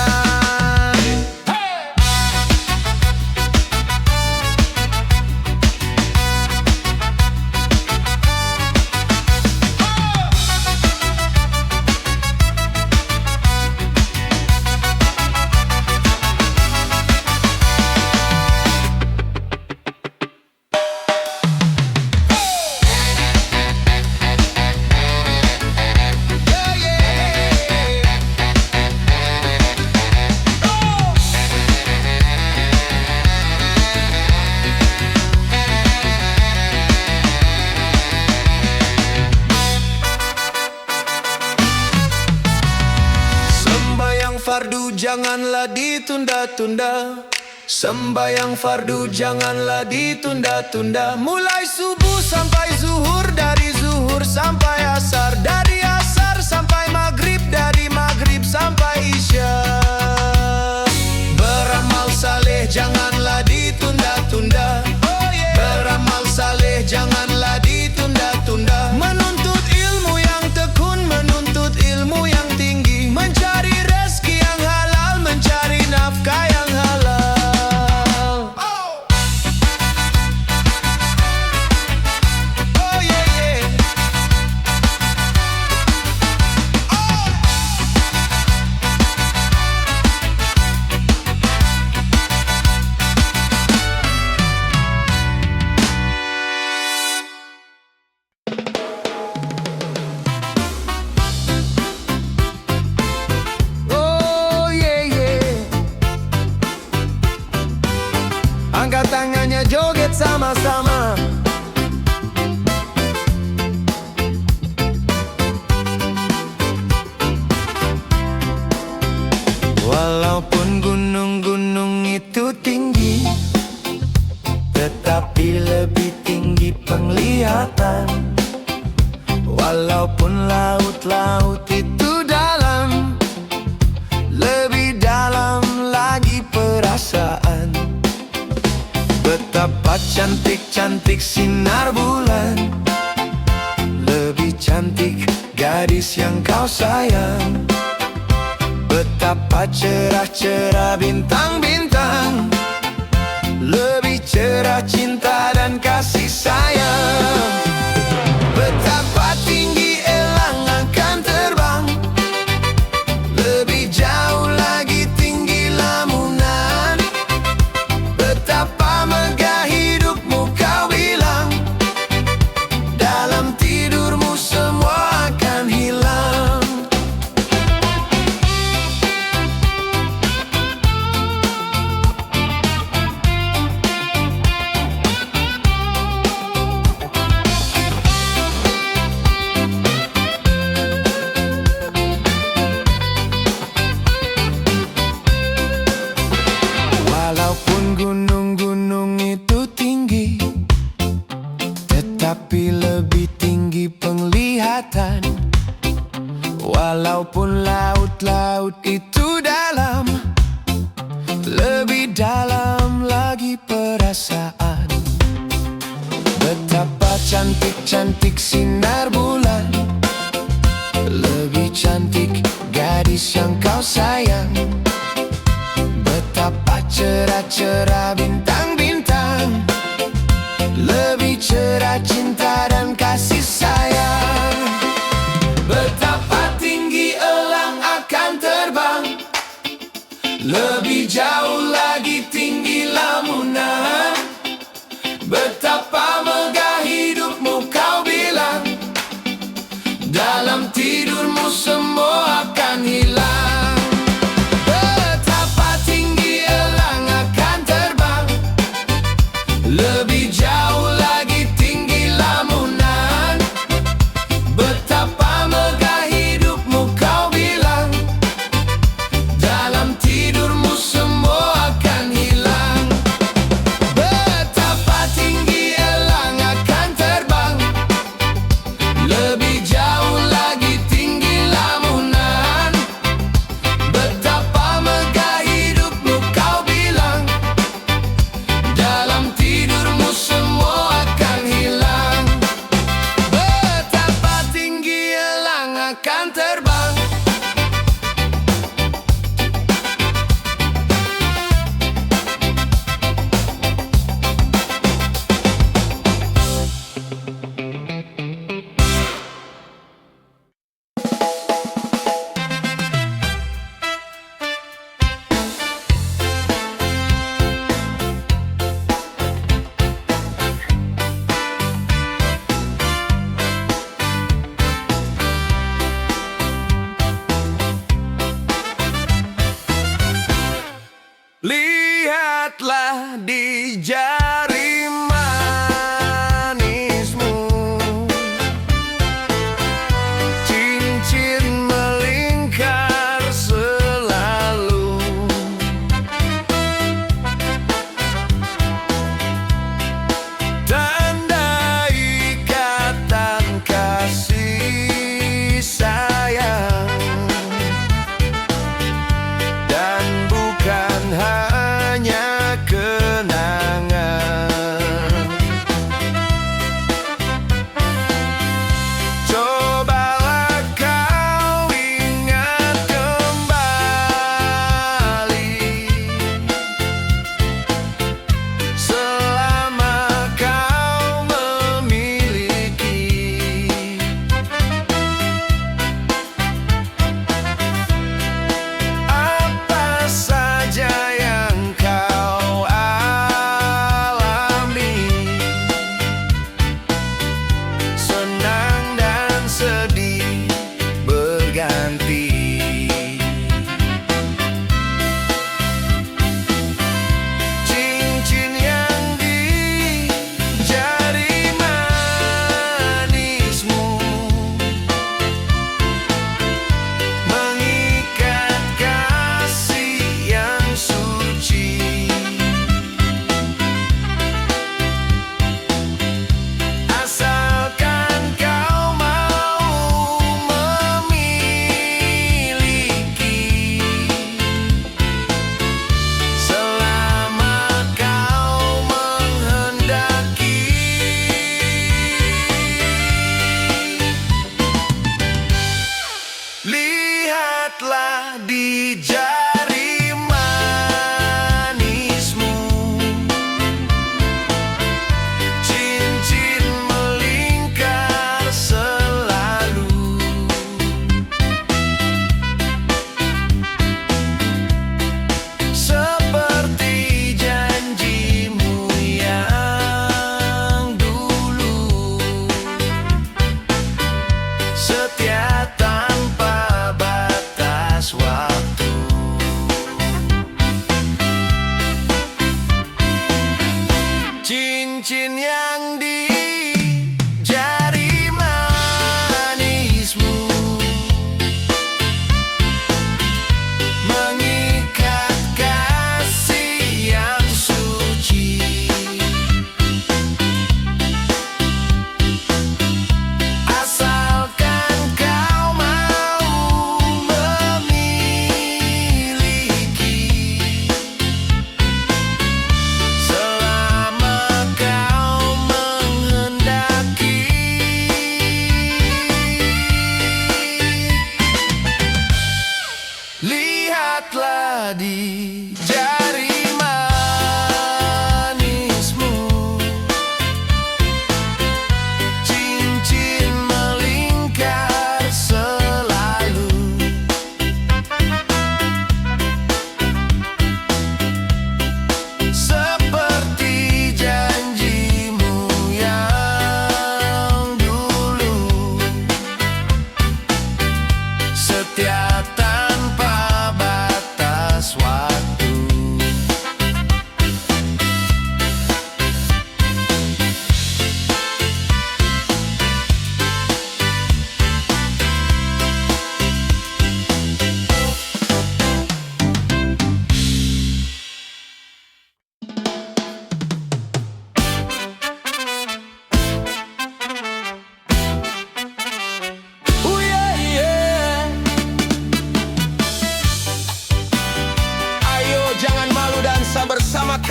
Fardu janganlah ditunda-tunda. Sembayang fardu janganlah ditunda-tunda. Mulai subuh sampai zuhur, dari zuhur sampai asar, dari asar sampai maghrib, dari maghrib sampai isya. Beramal saleh janganlah ditunda-tunda. Beramal saleh janganlah ditunda-tunda. Menuntut ilmu yang tekun, menuntut ilmu yang tinggi, mencari rezeki yang halal, mencari nafkah yang halal. Oh yeah, yeah. Oh yeah, yeah. Angkat tangannya, joget sama-sama. Walaupun gunung-gunung itu tinggi, tetapi lebih tinggi penglihatan. Walaupun laut-laut itu dalam, lebih dalam lagi perasaan. Betapa cantik-cantik sinar bulan, lebih cantik gadis yang kau sayang. Betapa cerah-cerah bintang-bintang, lebih cerah cinta dan kasih sayang. Betapa tinggi elang akan terbang, lebih jauh lagi tinggi lamunan. Betapa megah hidupmu kau bilang, dalam tidurmu semua akan hilang. Walaupun gunung-gunung itu tinggi, tetapi lebih tinggi penglihatan. Walaupun laut-laut itu dalam, lebih dalam lagi perasaan. cerah bintang-bintang, lebih cerah cinta dan kasih sayang. Betapa tinggi elang akan terbang, lebih jauh lagi tinggi lamunan. Betapa megah hidupmu kau bilang, dalam tidurmu semua akan hilang. Betapa tinggi elang akan terbang, lebih jauh lagi tinggi lamunan. Betapa megah hidupmu kau bilang, dalam tidurmu semua akan hilang. Betapa tinggi elang akan terbang, lebih jauh lagi tinggi lamunan. Betapa megah hidupmu kau bilang, dalam tidurmu semua akan hilang. Betapa tinggi elang akan terbang. Lihatlah di jari manismu, cincin melingkar selalu. Tanda ikatan kasih sayang, dan bukan hanya kenangan.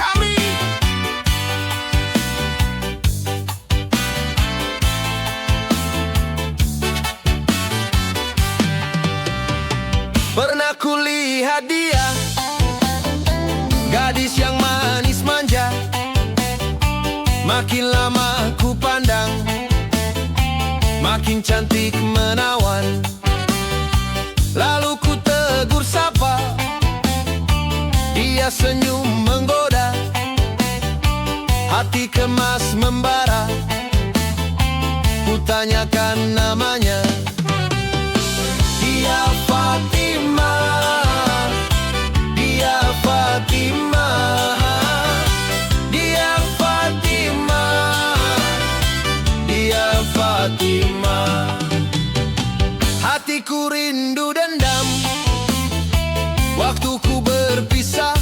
kami. Pernah kulihat dia, gadis yang manis manja. Makin lama ku pandang, makin cantik menawan. Lalu ku tegur sapa, dia senyum menggoda. Hati kemas membara, ku tanyakan namanya. Dia Fatima, dia Fatima, dia Fatima, dia Fatima. Hatiku rindu dendam, waktuku berpisah,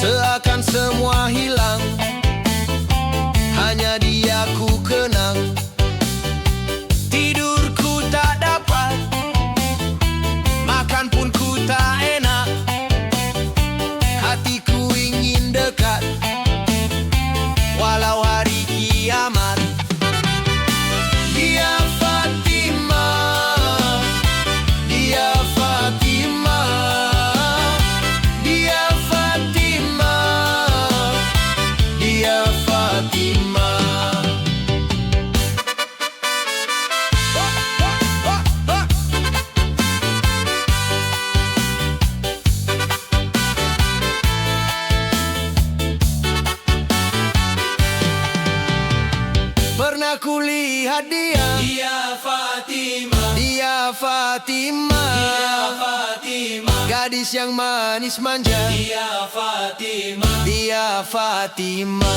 seakan semua hilang, hanya dia ku kenang. Tidurku tak dapat, makan pun ku tak enak. Hatiku ingin dekat, walau hari kiamat. Dia Fatima, dia Fatima, dia Fatima, dia Fatima. Pernah kulihat dia, Dia Fatima, dia Fatima, dia Fatima, gadis yang manis manja. dia Fatima, Dia Fatima.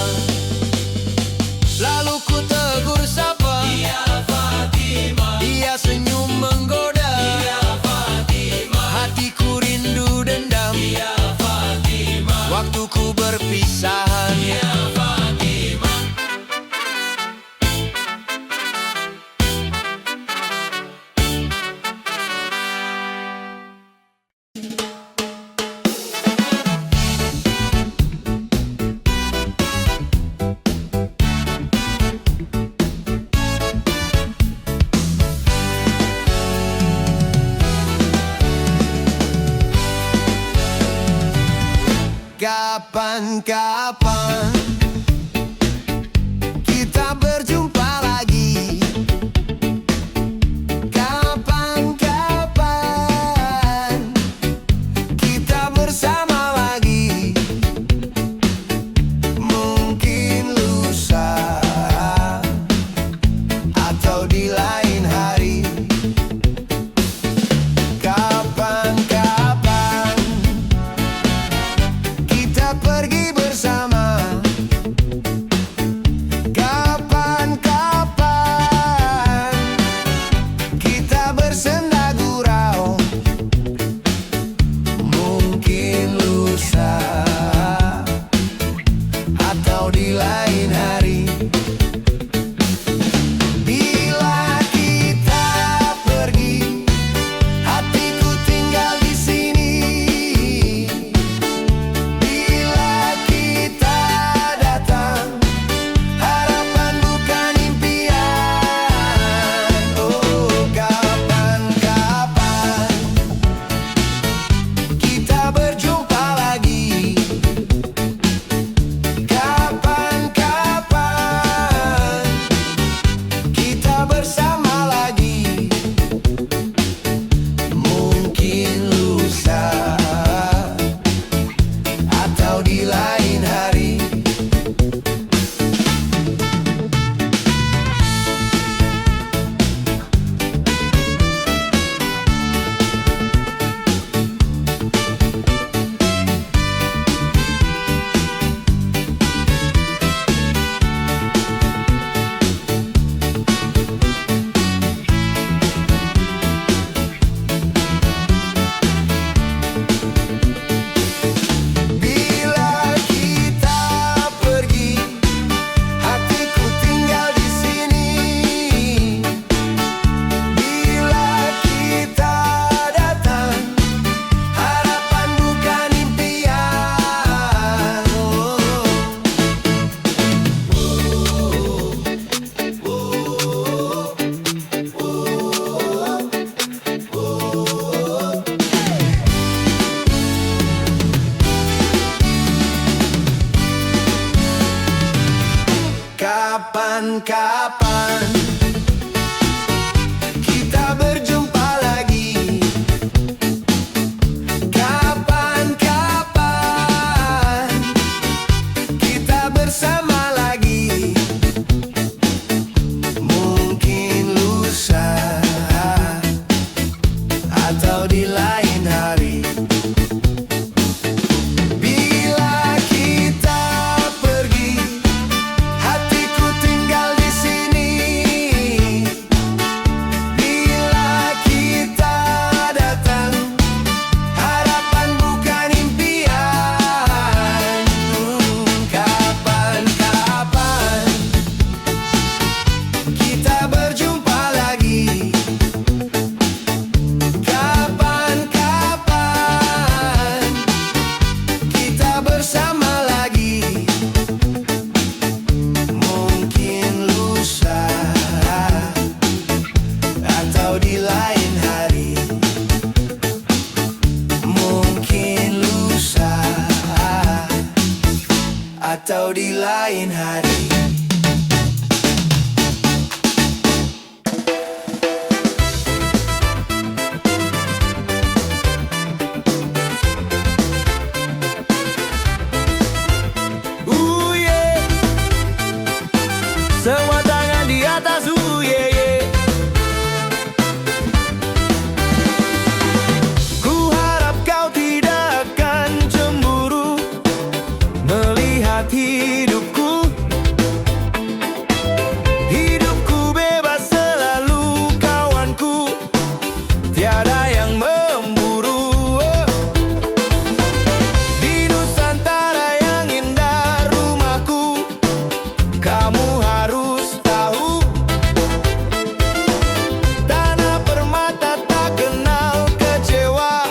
Lalu ku tegur sapa, dia Fatima, dia senyum menggoda. dia Fatima, Hatiku rindu dendam, dia Fatima, waktuku berpisahan. dia Fatima. Kapan-kapan kita berjumpa lagi. Kapan-kapan kita bersama lagi. Mungkin lusa atau di lain hari. Kapan-kapan kita pergi bersama. Kapan-kapan kita bersenda gurau. Mungkin lusa atau di lain hari. Bila kita pergi, hatiku tinggal di sini. Bila kita datang, harapan bukan impian. Oh, kapan-kapan kita berjumpa lagi. Kapan-kapan kita bersama lagi. Mungkin lusa atau di lain hari. Bila Kapan kita berjumpa lagi? Kapan kita bersama lagi? Mungkin lusa atau di lain hari. Bila kita pergi, hatiku tinggal di sini. Bila kita datang, harapan bukan impian. Kapan kita berjumpa lagi? Kapan kita bersama lagi? Mungkin lusa atau di lain hari. Mungkin lusa atau di lain hari. Semua tangan di atas, yeah, yeah. Ku harap kau tidak akan cemburu melihat hidupku. Hidupku bebas selalu kawanku, tiada yang memburu. Di Nusantara yang indah rumahku, kamu harus tahu, tanah permata tak kenal kecewa.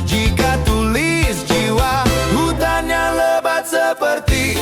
Jika tulis jiwa, hutannya lebat seperti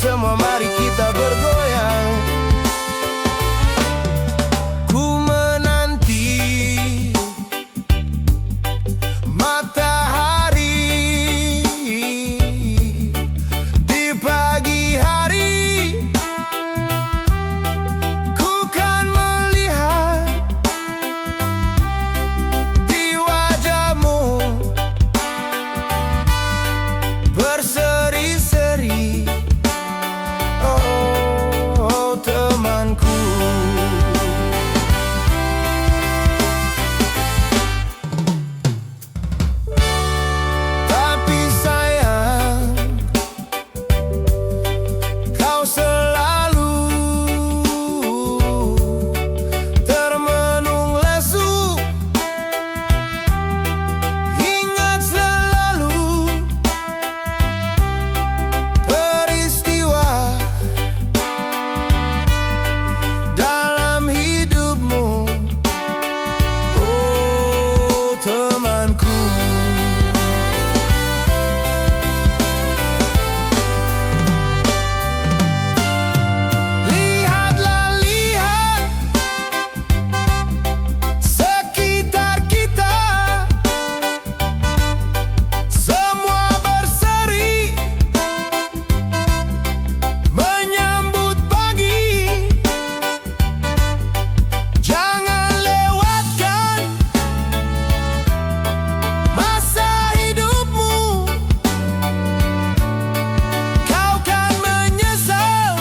semua mari kita bergoyang. Ku menanti matahari di pagi hari. Ku kan melihat di wajahmu berseri-seri. Oh, temanku. Tapi sayang, kau selalu termenung lesu. Ingat selalu peristiwa dalam hidupmu. Oh, temanku. Lihatlah, lihat sekitar kita, semua berseri menyambut pagi. Jangan lewatkan masa hidupmu, kau kan menyesal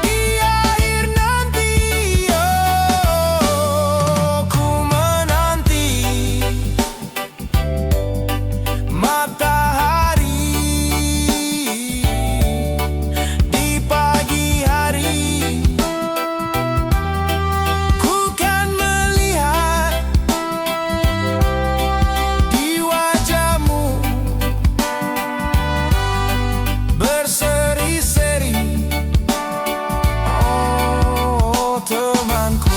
di akhir nanti. Oh, ku menanti matahari di pagi hari. Ku kan melihat di wajahmu berseri-seri. Oh, temanku.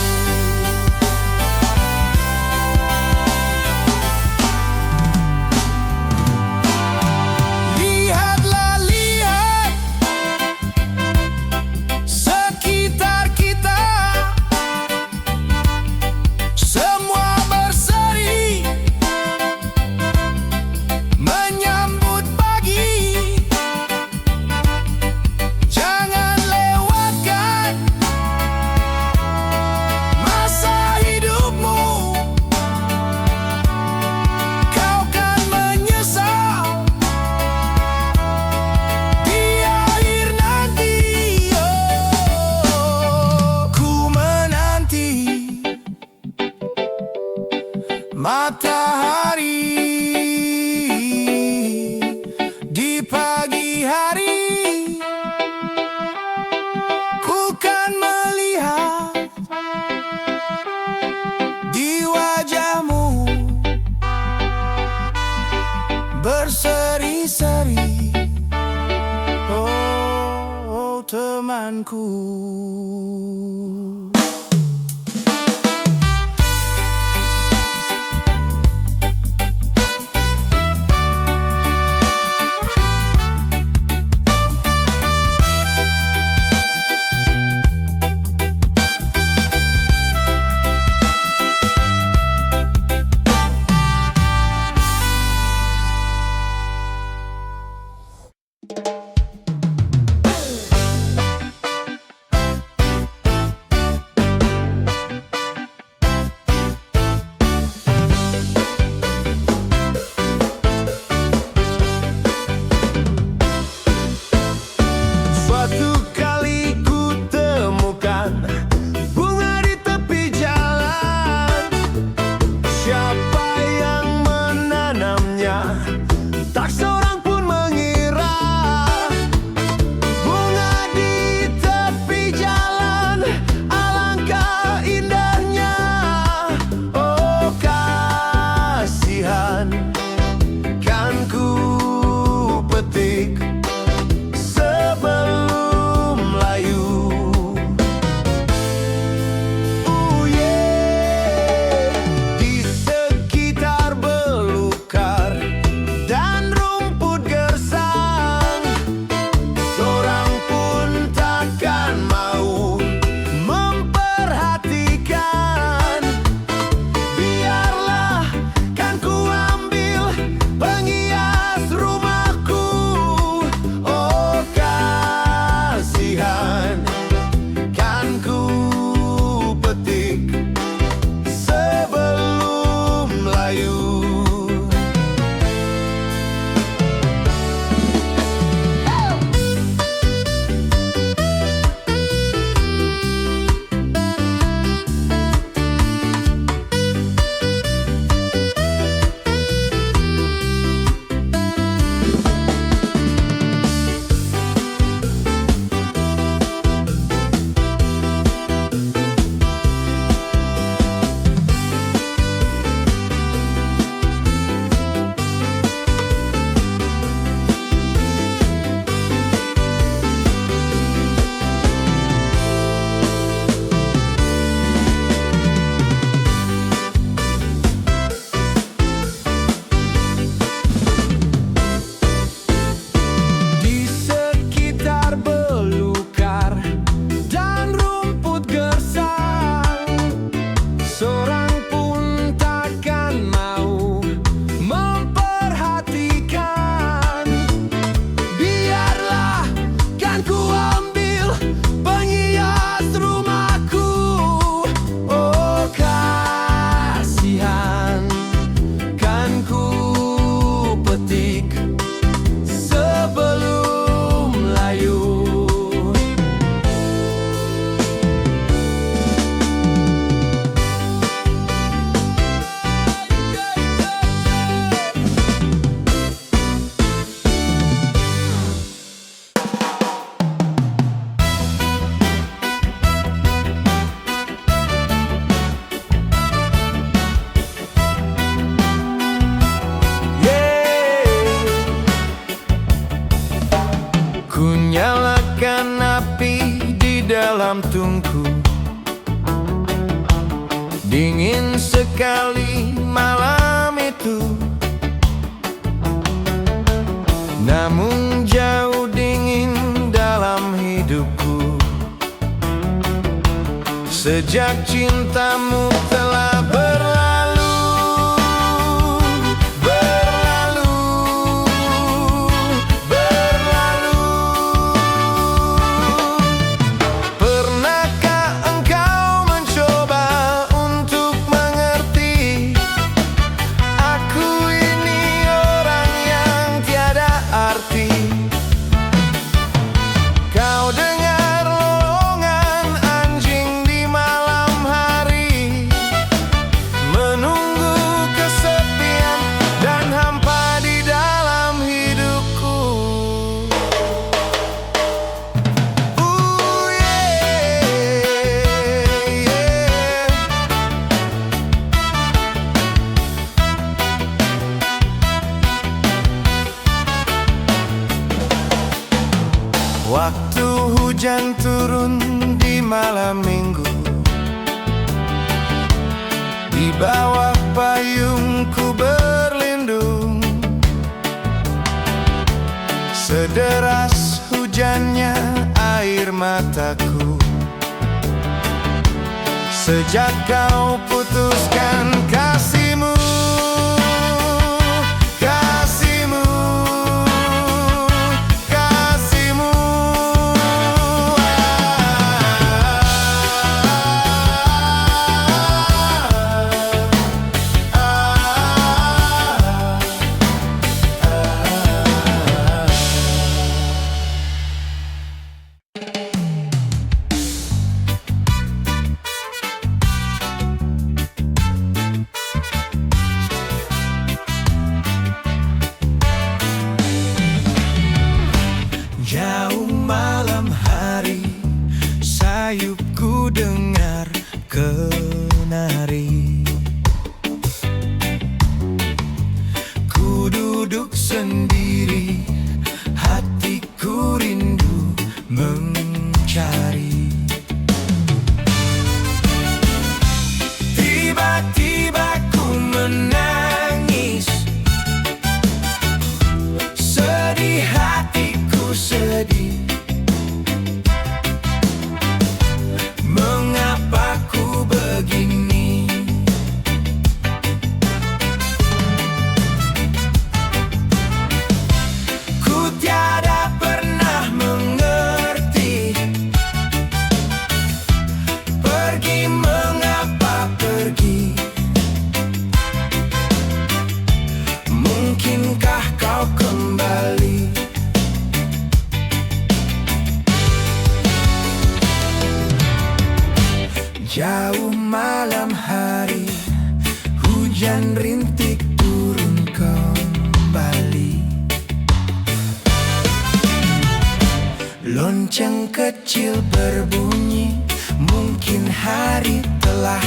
Lihatlah, lihat sekitar kita, semua berseri menyambut pagi. Jangan lewatkan masa hidupmu, kau kan menyesal di akhir nanti. Oh, ku menanti matahari di pagi hari. Ku kan melihat di wajahmu berseri-seri. Oh, temanku. Dingin sekali malam itu, namun jauh dingin dalam hidupku. Sejak cintamu telah berlalu, berlalu, berlalu. Pernahkah engkau mencoba untuk mengerti? Aku ini orang yang tiada arti. Kau dengar lolongan anjing di malam hari, menunggu kesepian dan hampa di dalam hidupku. Waktu hujan turun di malam minggu, di bawah payungku berlindung. Sederas hujannya air mataku. Sejak kau putuskan kasihmu, kasihmu, kasihmu. Jauh malam hari, sayupku dengar kenari. Ku duduk sendiri, hatiku rindu mencari. Tiba-tiba ku menangis, sedih hatiku sedih. Mengapa ku begini? Ku tiada pernah mengerti. Pergi, mengapa pergi? Mungkinkah kau kembali? Jauh malam hari, hujan rintik turun kembali. Lonceng kecil berbunyi, mungkin hari telah